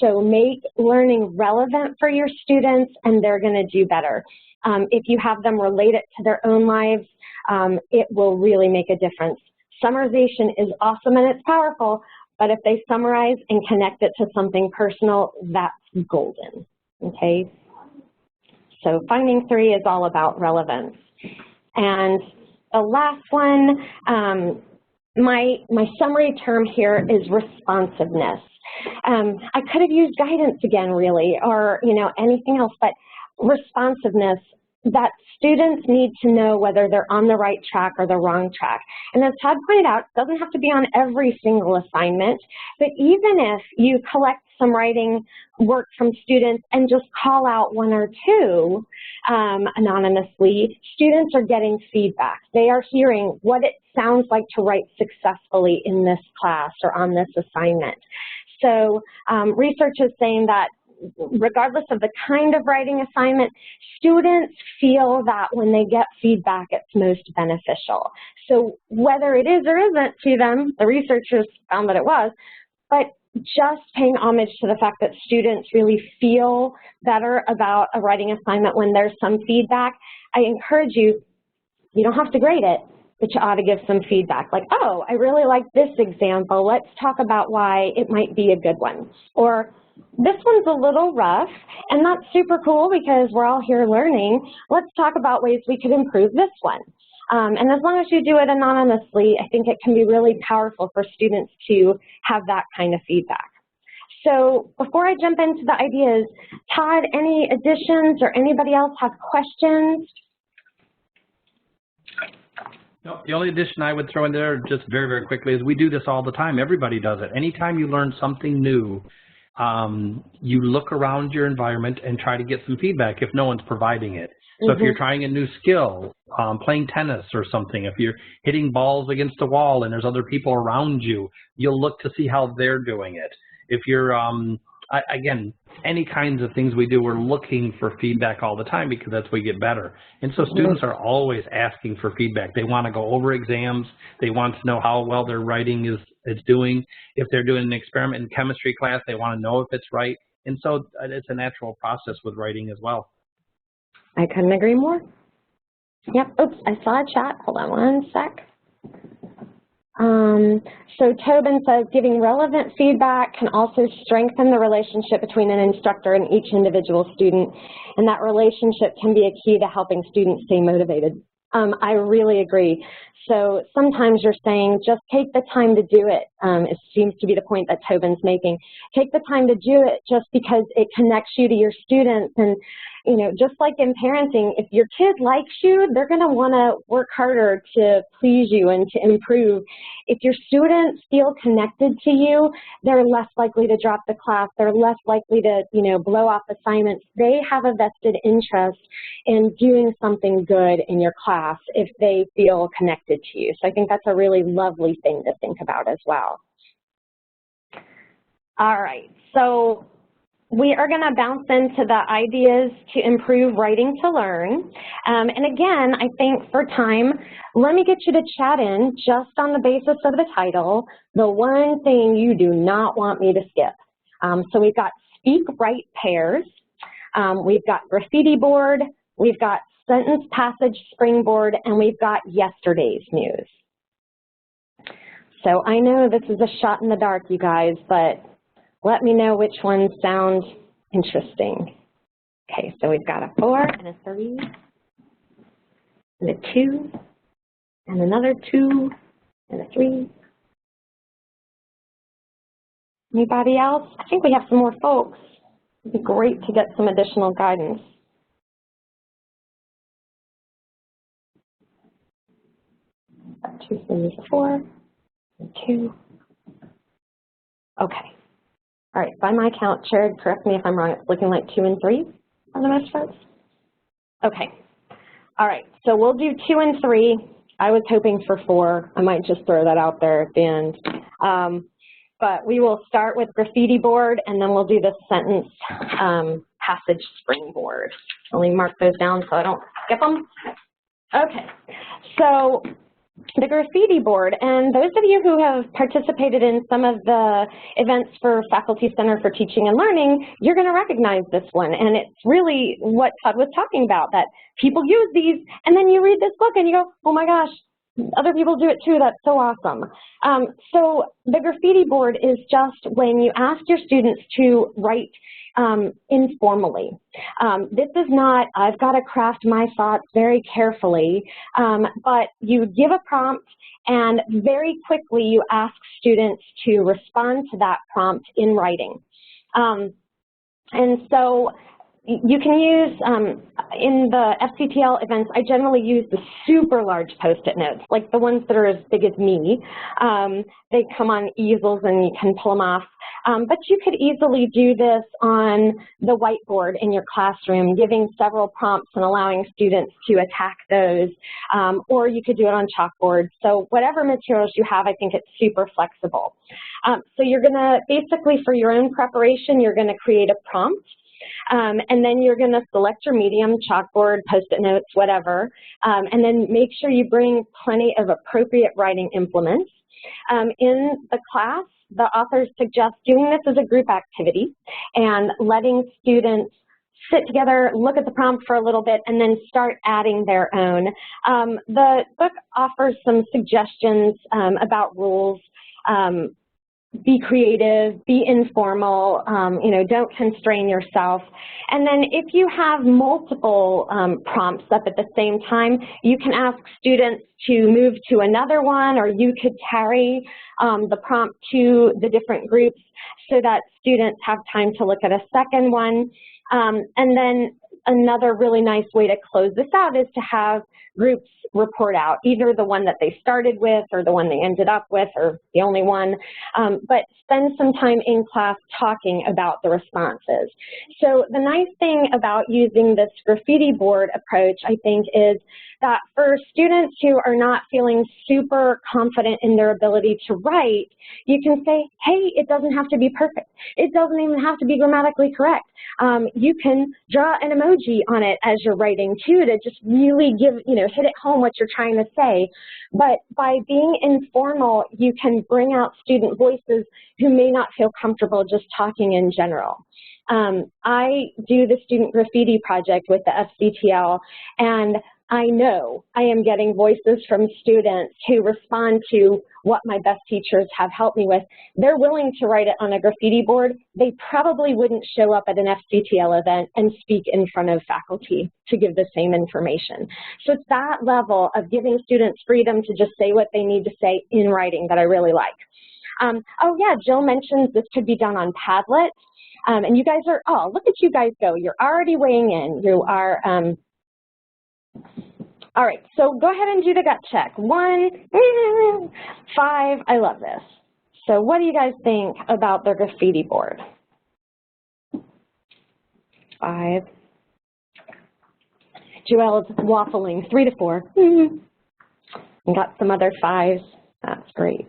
So make learning relevant for your students, and they're going to do better. If you have them relate it to their own lives, it will really make a difference. Summarization is awesome and it's powerful, but if they summarize and connect it to something personal, that's golden, okay? So finding 3 is all about relevance. And the last one, my summary term here is responsiveness. I could have used guidance again, really, or anything else, but responsiveness, that students need to know whether they're on the right track or the wrong track. And as Todd pointed out, it doesn't have to be on every single assignment, but even if you collect some writing work from students and just call out 1 or 2 anonymously, students are getting feedback. They are hearing what it sounds like to write successfully in this class or on this assignment. So research is saying that regardless of the kind of writing assignment, students feel that when they get feedback, it's most beneficial. So whether it is or isn't to them, the researchers found that it was, but just paying homage to the fact that students really feel better about a writing assignment when there's some feedback. I encourage you, you don't have to grade it, but you ought to give some feedback. Like, oh, I really like this example. Let's talk about why it might be a good one. Or this one's a little rough, and that's super cool because we're all here learning. Let's talk about ways we could improve this one. And as long as you do it anonymously, I think it can be really powerful for students to have that kind of feedback. So before I jump into the ideas, Todd, any additions or anybody else have questions? No, the only addition I would throw in there just very, very quickly is we do this all the time. Everybody does it. Anytime you learn something new, you look around your environment and try to get some feedback if no one's providing it. So if you're trying a new skill, playing tennis or something, if you're hitting balls against a wall and there's other people around you, you'll look to see how they're doing it. If you're, again, any kinds of things we do, we're looking for feedback all the time because that's where we get better. And so students are always asking for feedback. They want to go over exams. They want to know how well their writing is doing. If they're doing an experiment in chemistry class, they want to know if it's right. And so it's a natural process with writing as well. I couldn't agree more. Yep, oops, I saw a chat. Hold on one sec. So Tobin says, giving relevant feedback can also strengthen the relationship between an instructor and each individual student, and that relationship can be a key to helping students stay motivated. I really agree. So sometimes you're saying, just take the time to do it. It seems to be the point that Tobin's making. Take the time to do it just because it connects you to your students. And, you know, just like in parenting, if your kid likes you, they're going to want to work harder to please you and to improve. If your students feel connected to you, they're less likely to drop the class. They're less likely to, you know, blow off assignments. They have a vested interest in doing something good in your class if they feel connected to you. So I think that's a really lovely thing to think about as well. All right, so we are going to bounce into the ideas to improve writing to learn. And again, I think for time, let me get you to chat in just on the basis of the title, the one thing you do not want me to skip. So we've got speak, write pairs. We've got graffiti board. We've got sentence passage springboard, and we've got yesterday's news. So I know this is a shot in the dark, you guys, but let me know which ones sound interesting. Okay, so we've got a 4 and a 3 and a 2 and another 2 and a 3. Anybody else? I think we have some more folks. It'd be great to get some additional guidance. Got 2, 3, 4, and 2. Okay. All right, by my count, Jared, correct me if I'm wrong, it's looking like 2 and 3 on the most folks. Okay. All right, so we'll do 2 and 3. I was hoping for 4. I might just throw that out there at the end. But we will start with graffiti board, and then we'll do the sentence passage springboard. Let me mark those down so I don't skip them. Okay, so the graffiti board, and those of you who have participated in some of the events for Faculty Center for Teaching and Learning, you're going to recognize this one, and it's really what Todd was talking about, that people use these, and then you read this book and you go, oh my gosh, other people do it too, that's so awesome. So the graffiti board is just when you ask your students to write informally. This is not, I've got to craft my thoughts very carefully, but you give a prompt and very quickly you ask students to respond to that prompt in writing. And so you can use, in the FCTL events, I generally use the super large Post-it notes, like the ones that are as big as me. They come on easels and you can pull them off. But you could easily do this on the whiteboard in your classroom, giving several prompts and allowing students to attack those, or you could do it on chalkboard. So whatever materials you have, I think it's super flexible. So you're going to, basically for your own preparation, you're going to create a prompt. And then you're going to select your medium, chalkboard, Post-it notes, whatever, and then make sure you bring plenty of appropriate writing implements. In the class, the authors suggest doing this as a group activity and letting students sit together, look at the prompt for a little bit, and then start adding their own. The book offers some suggestions about rules. Be creative, be informal, you know, don't constrain yourself. And then if you have multiple prompts up at the same time, you can ask students to move to another one, or you could carry the prompt to the different groups so that students have time to look at a second one. And then another really nice way to close this out is to have groups report out, either the one that they started with or the one they ended up with or the only one, but spend some time in class talking about the responses. So the nice thing about using this graffiti board approach, I think, is that for students who are not feeling super confident in their ability to write, you can say, hey, it doesn't have to be perfect. It doesn't even have to be grammatically correct. You can draw an emoji on it as you're writing too to just really give, you know, hit it home what you're trying to say. But by being informal, you can bring out student voices who may not feel comfortable just talking in general. I do the student graffiti project with the FCTL, and I know I am getting voices from students who respond to what my best teachers have helped me with. They're willing to write it on a graffiti board. They probably wouldn't show up at an FCTL event and speak in front of faculty to give the same information. So it's that level of giving students freedom to just say what they need to say in writing that I really like. Oh yeah, Jill mentions this could be done on Padlet. And you guys are, oh, look at you guys go. You're already weighing in. You are, all right, so go ahead and do the gut check. 1, 5, I love this. So what do you guys think about the graffiti board? 5. Joelle's waffling, 3 to 4. And got some other 5s. That's great.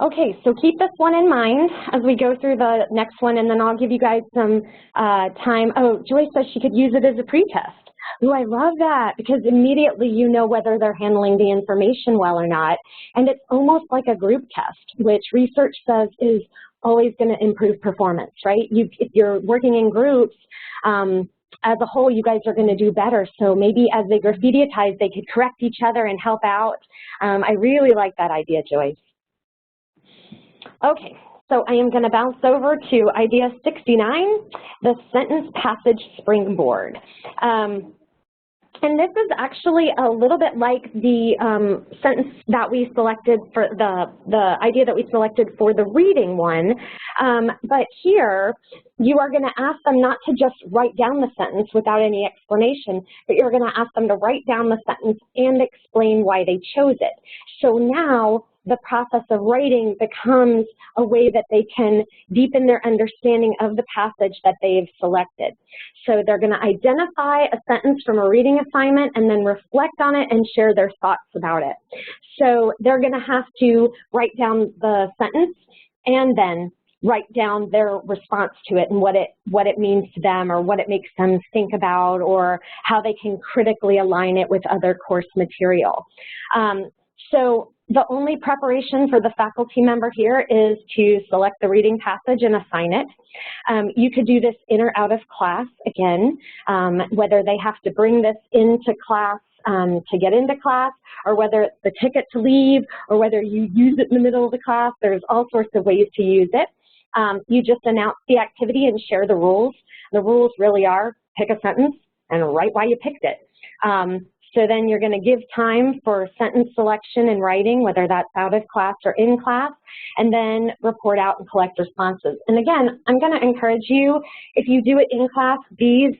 Okay, so keep this one in mind as we go through the next one, and then I'll give you guys some time. Oh, Joyce says she could use it as a pretest. Ooh, I love that, because immediately you know whether they're handling the information well or not. And it's almost like a group test, which research says is always going to improve performance, right? If you're working in groups, as a whole, you guys are going to do better. So maybe as they graffitiitize, they could correct each other and help out. I really like that idea, Joyce. Okay, so I am going to bounce over to idea 69, the sentence passage springboard. And this is actually a little bit like the sentence that we selected for the idea that we selected for the reading one. But here, you are going to ask them not to just write down the sentence without any explanation, but you're going to ask them to write down the sentence and explain why they chose it. So now, the process of writing becomes a way that they can deepen their understanding of the passage that they've selected. So they're going to identify a sentence from a reading assignment and then reflect on it and share their thoughts about it. So they're going to have to write down the sentence and then write down their response to it and what it means to them, or what it makes them think about, or how they can critically align it with other course material. So the only preparation for the faculty member here is to select the reading passage and assign it. You could do this in or out of class, again, whether they have to bring this into class to get into class, or whether it's the ticket to leave, or whether you use it in the middle of the class. There's all sorts of ways to use it. You just announce the activity and share the rules. The rules really are pick a sentence and write why you picked it. So then you're going to give time for sentence selection and writing, whether that's out of class or in class, and then report out and collect responses. And again, I'm going to encourage you, if you do it in class, these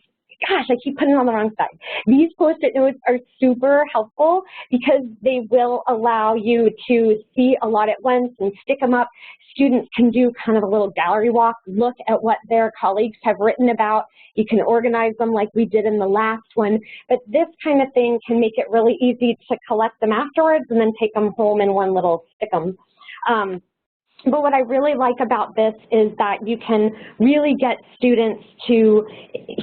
gosh, I keep putting it on the wrong side. These Post-it notes are super helpful because they will allow you to see a lot at once and stick them up. Students can do kind of a little gallery walk, look at what their colleagues have written about. You can organize them like we did in the last one, but this kind of thing can make it really easy to collect them afterwards and then take them home in one little stick-em. But what I really like about this is that you can really get students to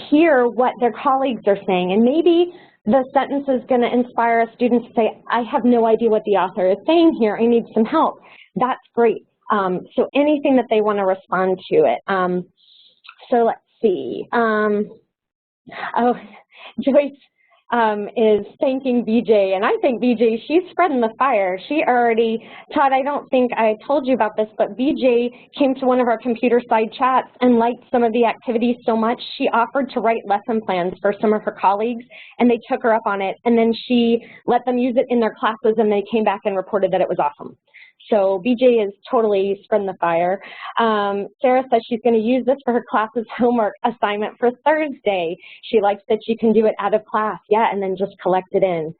hear what their colleagues are saying. And maybe the sentence is going to inspire a student to say, I have no idea what the author is saying here. I need some help. That's great. So anything that they want to respond to it. So let's see. Oh, Joyce is thanking BJ, and I think BJ, she's spreading the fire. She already, Todd, I don't think I told you about this, but BJ came to one of our Computerside chats and liked some of the activities so much, she offered to write lesson plans for some of her colleagues, and they took her up on it, and then she let them use it in their classes, and they came back and reported that it was awesome. So BJ is totally spreading the fire. Sarah says she's going to use this for her class's homework assignment for Thursday. She likes that she can do it out of class, yeah, and then just collect it in.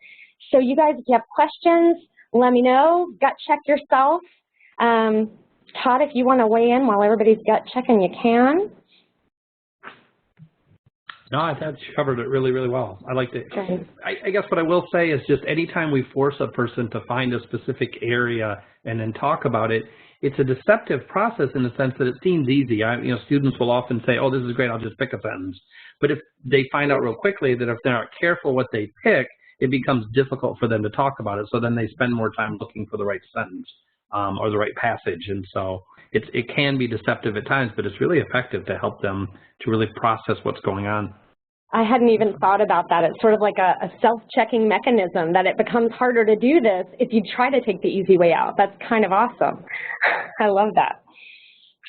So you guys, if you have questions, let me know. Gut check yourself. Todd, if you want to weigh in while everybody's gut checking, you can. No, I thought you covered it really, really well. I liked it. Okay. I guess what I will say is just anytime we force a person to find a specific area and then talk about it, it's a deceptive process in the sense that it seems easy. Students will often say, oh, this is great, I'll just pick a sentence. But if they find out real quickly that if they're not careful what they pick, it becomes difficult for them to talk about it. So then they spend more time looking for the right sentence or the right passage. And so it can be deceptive at times, but it's really effective to help them to really process what's going on. I hadn't even thought about that. It's sort of like a self-checking mechanism that it becomes harder to do this if you try to take the easy way out. That's kind of awesome. I love that.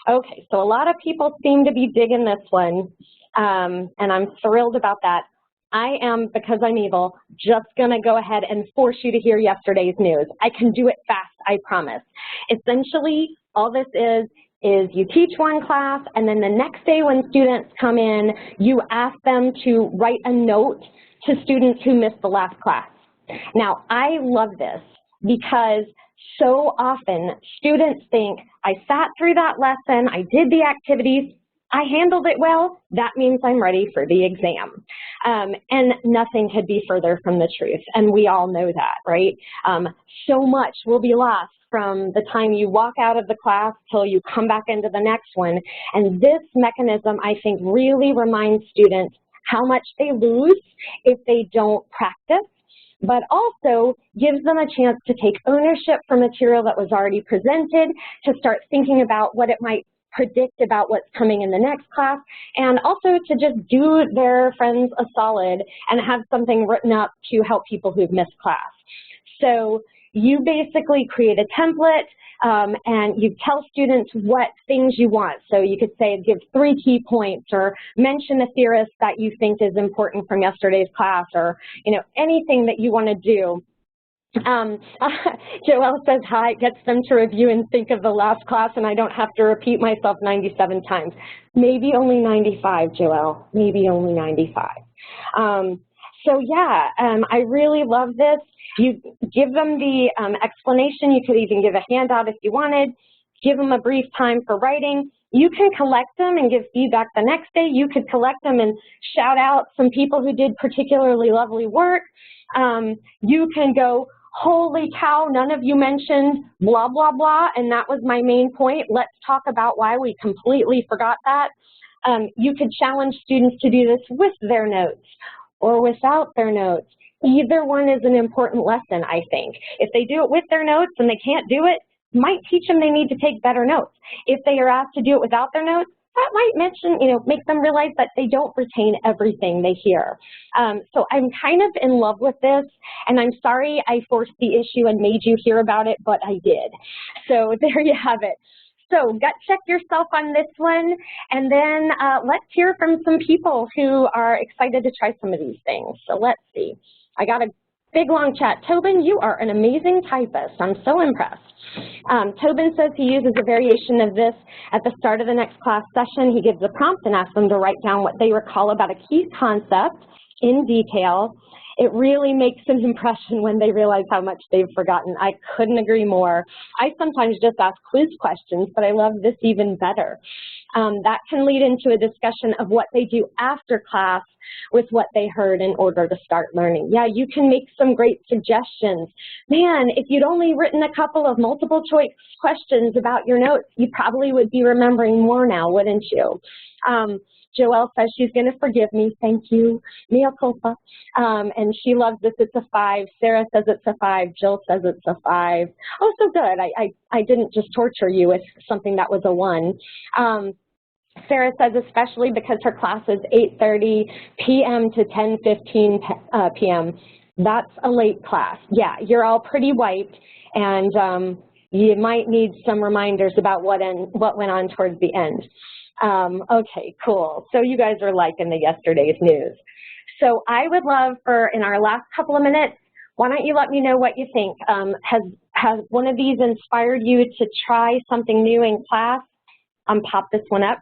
Okay, so a lot of people seem to be digging this one, and I'm thrilled about that. I am, because I'm evil, just going to go ahead and force you to hear yesterday's news. I can do it fast, I promise. Essentially, all this is you teach one class, and then the next day when students come in, you ask them to write a note to students who missed the last class. Now, I love this because so often students think, I sat through that lesson, I did the activities, I handled it well, that means I'm ready for the exam. And nothing could be further from the truth, and we all know that, right? So much will be lost from the time you walk out of the class till you come back into the next one. And this mechanism, I think, really reminds students how much they lose if they don't practice, but also gives them a chance to take ownership for material that was already presented, to start thinking about what it might predict about what's coming in the next class, and also to just do their friends a solid and have something written up to help people who've missed class. So you basically create a template and you tell students what things you want. So you could say give 3 key points, or mention a theorist that you think is important from yesterday's class, or anything that you want to do. Joelle says hi, it gets them to review and think of the last class, and I don't have to repeat myself 97 times. Maybe only 95, Joelle, maybe only 95. So yeah, I really love this. You give them the explanation. You could even give a handout if you wanted. Give them a brief time for writing. You can collect them and give feedback the next day. You could collect them and shout out some people who did particularly lovely work. You can go, holy cow, none of you mentioned blah, blah, blah, and that was my main point. Let's talk about why we completely forgot that. You could challenge students to do this with their notes or without their notes. Either one is an important lesson, I think. If they do it with their notes and they can't do it, might teach them they need to take better notes. If they are asked to do it without their notes, that might make them realize that they don't retain everything they hear. So I'm kind of in love with this, and I'm sorry I forced the issue and made you hear about it, but I did. So there you have it. So gut check yourself on this one, and then let's hear from some people who are excited to try some of these things. So let's see. I got to Big long chat. Tobin, you are an amazing typist. I'm so impressed. Tobin says he uses a variation of this at the start of the next class session. He gives a prompt and asks them to write down what they recall about a key concept in detail. It really makes an impression when they realize how much they've forgotten. I couldn't agree more. I sometimes just ask quiz questions, but I love this even better. That can lead into a discussion of what they do after class with what they heard in order to start learning. Yeah, you can make some great suggestions. Man, if you'd only written a couple of multiple choice questions about your notes, you probably would be remembering more now, wouldn't you? Joelle says she's going to forgive me. Thank you. Mea culpa. And she loves this. It's a 5. Sarah says it's a 5. Jill says it's a 5. Oh, so good. I didn't just torture you with something that was a 1. Sarah says especially because her class is 8:30 p.m. to 10:15 p.m. That's a late class. Yeah, you're all pretty wiped, and you might need some reminders about what went on towards the end. Okay, cool. So you guys are liking the yesterday's news. So I would love for, in our last couple of minutes, why don't you let me know what you think? Has one of these inspired you to try something new in class? Pop this one up.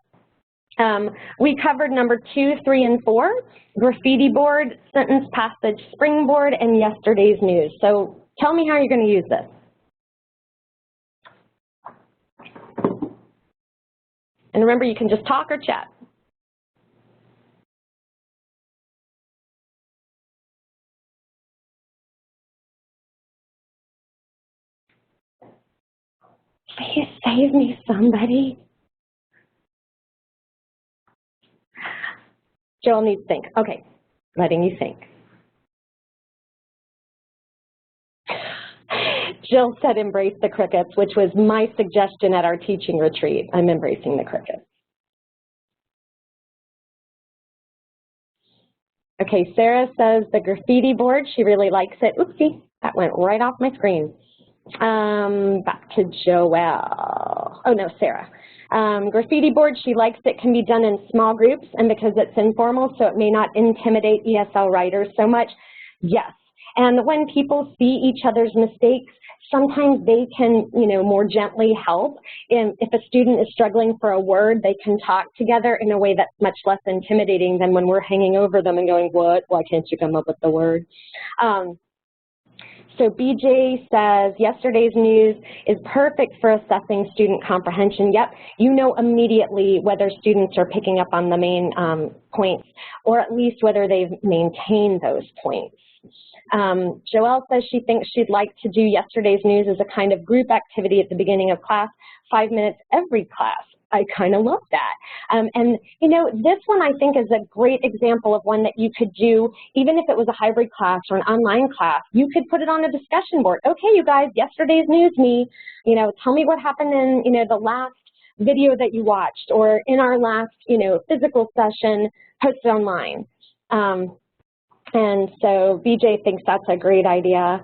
We covered number 2, 3, and 4, graffiti board, sentence passage springboard, and yesterday's news. So tell me how you're going to use this. And remember, you can just talk or chat. Please save me, somebody. Joel needs to think. Okay, letting you think. Jill said embrace the crickets, which was my suggestion at our teaching retreat. I'm embracing the crickets. Okay, Sarah says the graffiti board, she really likes it. Oopsie, that went right off my screen. Back to Joelle. Oh no, Sarah. Graffiti board, she likes it, can be done in small groups, and because it's informal, so it may not intimidate ESL writers so much. Yes, and when people see each other's mistakes, sometimes they can, more gently help. And if a student is struggling for a word, they can talk together in a way that's much less intimidating than when we're hanging over them and going, what? Why can't you come up with the word? So BJ says, yesterday's news is perfect for assessing student comprehension. Yep, you know immediately whether students are picking up on the main points, or at least whether they've maintained those points. Joelle says she thinks she'd like to do yesterday's news as a kind of group activity at the beginning of class, 5 minutes every class. I kind of love that. And this one I think is a great example of one that you could do, even if it was a hybrid class or an online class. You could put it on a discussion board. Okay, you guys, yesterday's news tell me what happened in, the last video that you watched, or in our last, physical session, post it online. And so BJ thinks that's a great idea.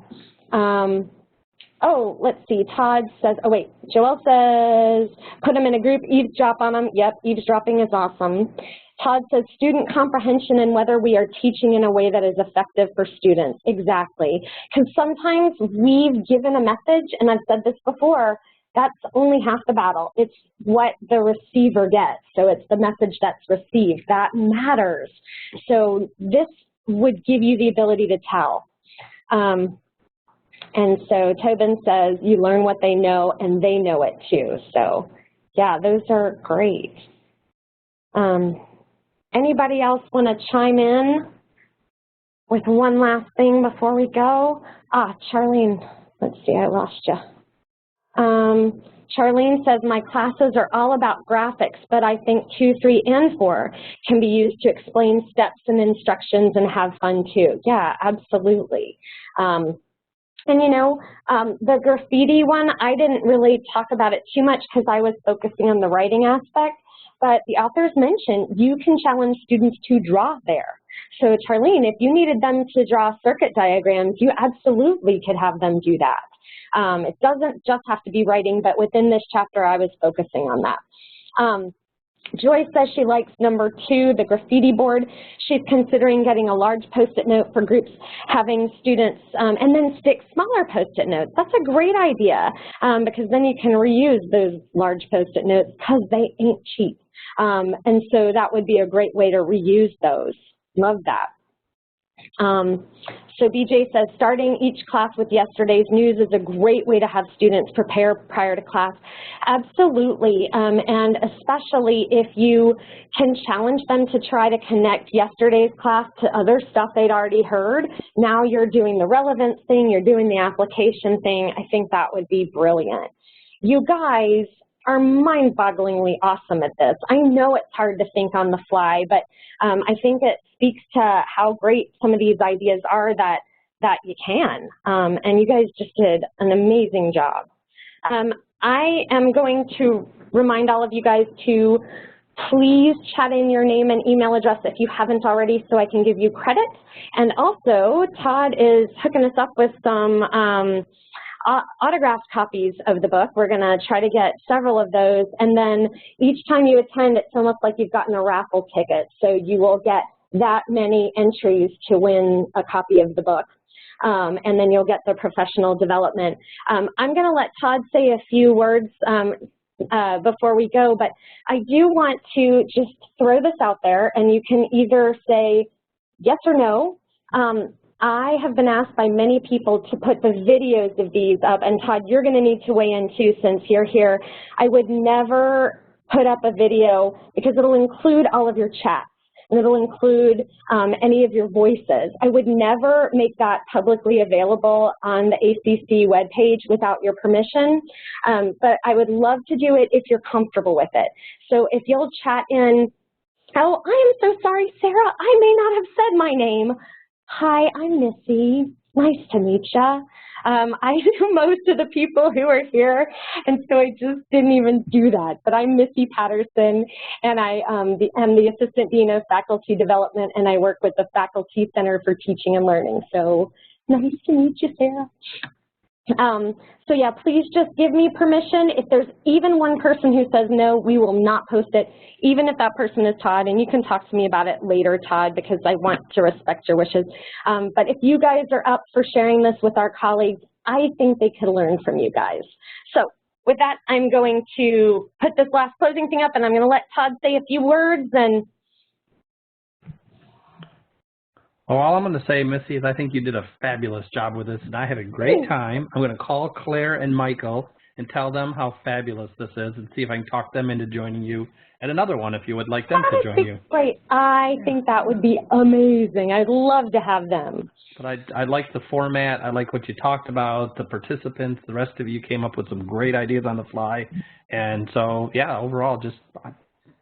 Oh, let's see, Todd says, oh wait, Joelle says, put them in a group, eavesdrop on them. Yep, eavesdropping is awesome. Todd says, student comprehension and whether we are teaching in a way that is effective for students. Exactly, because sometimes we've given a message, and I've said this before, that's only half the battle. It's what the receiver gets. So it's the message that's received. That matters. So this would give you the ability to tell. And so Tobin says you learn what they know and they know it too. So yeah, those are great. Anybody else want to chime in with one last thing before we go? Charlene, let's see, I lost you. Charlene says, my classes are all about graphics, but I think 2, 3, and 4 can be used to explain steps and instructions and have fun too. Yeah, absolutely. And the graffiti one, I didn't really talk about it too much because I was focusing on the writing aspect, but the authors mentioned you can challenge students to draw there. So Charlene, if you needed them to draw circuit diagrams, you absolutely could have them do that. It doesn't just have to be writing, but within this chapter, I was focusing on that. Joy says she likes number 2, the graffiti board. She's considering getting a large Post-it note for groups having students, and then stick smaller Post-it notes. That's a great idea, because then you can reuse those large Post-it notes because they ain't cheap. And so that would be a great way to reuse those. Love that. So BJ says, starting each class with yesterday's news is a great way to have students prepare prior to class. Absolutely, and especially if you can challenge them to try to connect yesterday's class to other stuff they'd already heard. Now you're doing the relevance thing, you're doing the application thing. I think that would be brilliant. You guys are mind-bogglingly awesome at this. I know it's hard to think on the fly, but I think it speaks to how great some of these ideas are that you can. And you guys just did an amazing job. I am going to remind all of you guys to please chat in your name and email address if you haven't already so I can give you credit. And also, Todd is hooking us up with some autographed copies of the book. We're going to try to get several of those. And then each time you attend, it's almost like you've gotten a raffle ticket. So you will get that many entries to win a copy of the book. And then you'll get the professional development. I'm going to let Todd say a few words before we go, but I do want to just throw this out there, and you can either say yes or no. I have been asked by many people to put the videos of these up, and Todd, you're going to need to weigh in too since you're here. I would never put up a video because it'll include all of your chats, and it'll include any of your voices. I would never make that publicly available on the ACC webpage without your permission, but I would love to do it if you're comfortable with it. So if you'll chat in, oh, I am so sorry, Sarah, I may not have said my name. Hi, I'm Missy. Nice to meet ya. I knew most of the people who are here, and so I just didn't even do that. But I'm Missy Patterson, and I am the Assistant Dean of Faculty Development, and I work with the Faculty Center for Teaching and Learning. So nice to meet you, Sarah. So yeah, please just give me permission. If there's even one person who says no, we will not post it, even if that person is Todd, and you can talk to me about it later, Todd, because I want to respect your wishes. But if you guys are up for sharing this with our colleagues, I think they could learn from you guys. So with that, I'm going to put this last closing thing up, and I'm going to let Todd say a few words. And well, all I'm going to say, Missy, is I think you did a fabulous job with this, and I had a great time. I'm going to call Claire and Michael and tell them how fabulous this is and see if I can talk them into joining you at another one if you would like them to join you. Great. I think that would be amazing. I'd love to have them. But I like the format. I like what you talked about, the participants. The rest of you came up with some great ideas on the fly. And so, yeah, overall, just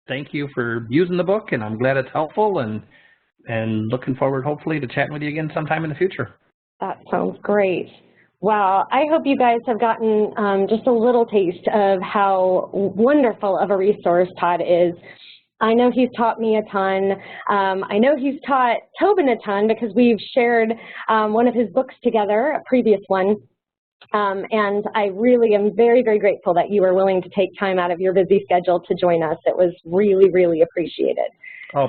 thank you for using the book, and I'm glad it's helpful, and looking forward, hopefully, to chatting with you again sometime in the future. That sounds great. Wow, I hope you guys have gotten just a little taste of how wonderful of a resource Todd is. I know he's taught me a ton. I know he's taught Tobin a ton because we've shared one of his books together, a previous one. And I really am very, very grateful that you were willing to take time out of your busy schedule to join us. It was really, really appreciated. Oh,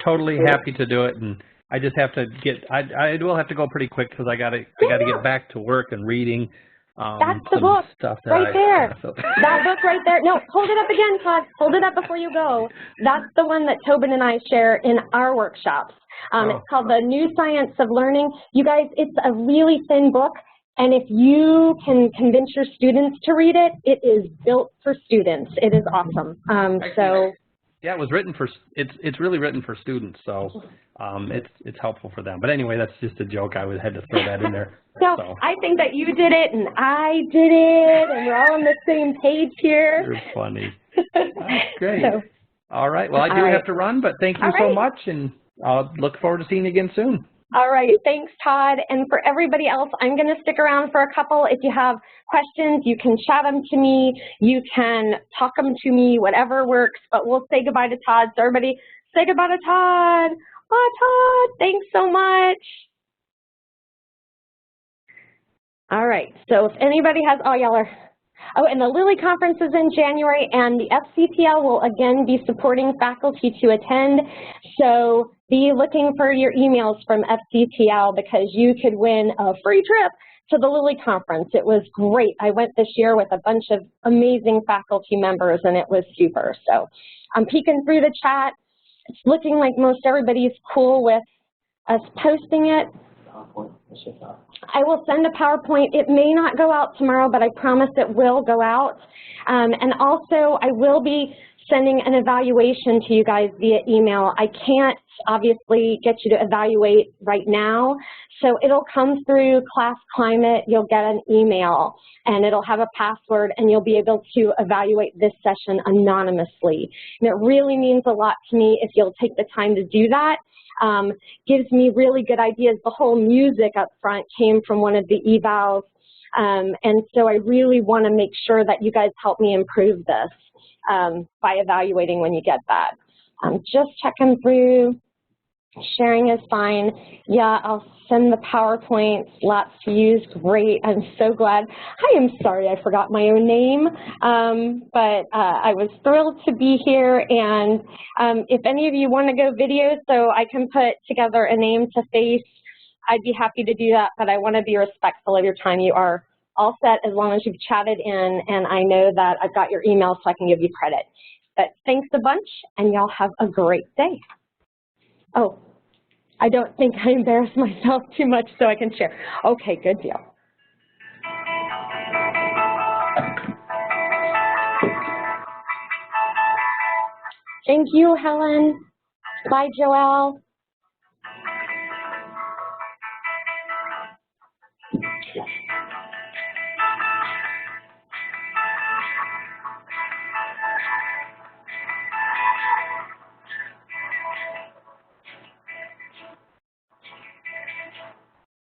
totally happy to do it, and I just have to get. I will have to go pretty quick because I got to get back to work and reading. That's the book stuff that right there. That book right there. No, hold it up again, Todd. Hold it up before you go. That's the one that Tobin and I share in our workshops. It's called The New Science of Learning. You guys, it's a really thin book, and if you can convince your students to read it, it is built for students. It is awesome. Yeah, it was written for. It's really written for students, so it's helpful for them. But anyway, that's just a joke. I had to throw that in there. So I think that you did it and I did it, and we're all on the same page here. You're funny. That's great. All right. Well, I do have to run, but thank you so much, and I'll look forward to seeing you again soon. All right. Thanks, Todd. And for everybody else, I'm going to stick around for a couple. If you have questions, you can chat them to me. You can talk them to me, whatever works. But we'll say goodbye to Todd. So everybody say goodbye to Todd. Bye, Todd. Thanks so much. All right. So if anybody has, oh, y'all are, Oh, and the Lilly Conference is in January, and the FCPL will again be supporting faculty to attend. So be looking for your emails from FCPL because you could win a free trip to the Lilly Conference. It was great. I went this year with a bunch of amazing faculty members, and it was super. So I'm peeking through the chat. It's looking like most everybody's cool with us posting it. I will send a PowerPoint. It may not go out tomorrow, but I promise it will go out. And also, I will be sending an evaluation to you guys via email. I can't obviously get you to evaluate right now, so it'll come through Class Climate. You'll get an email, and it'll have a password, and you'll be able to evaluate this session anonymously. And it really means a lot to me if you'll take the time to do that. Gives me really good ideas. The whole music up front came from one of the evals, and so I really want to make sure that you guys help me improve this by evaluating when you get that. Just checking through. Sharing is fine. Yeah, I'll send the PowerPoints. Lots to use. Great. I'm so glad. I am sorry I forgot my own name, but I was thrilled to be here. And if any of you want to go video so I can put together a name to face, I'd be happy to do that, but I want to be respectful of your time. You are all set as long as you've chatted in, and I know that I've got your email so I can give you credit. But thanks a bunch, and y'all have a great day. Oh, I don't think I embarrassed myself too much so I can share. Okay, good deal. Thank you, Helen. Bye, Joelle.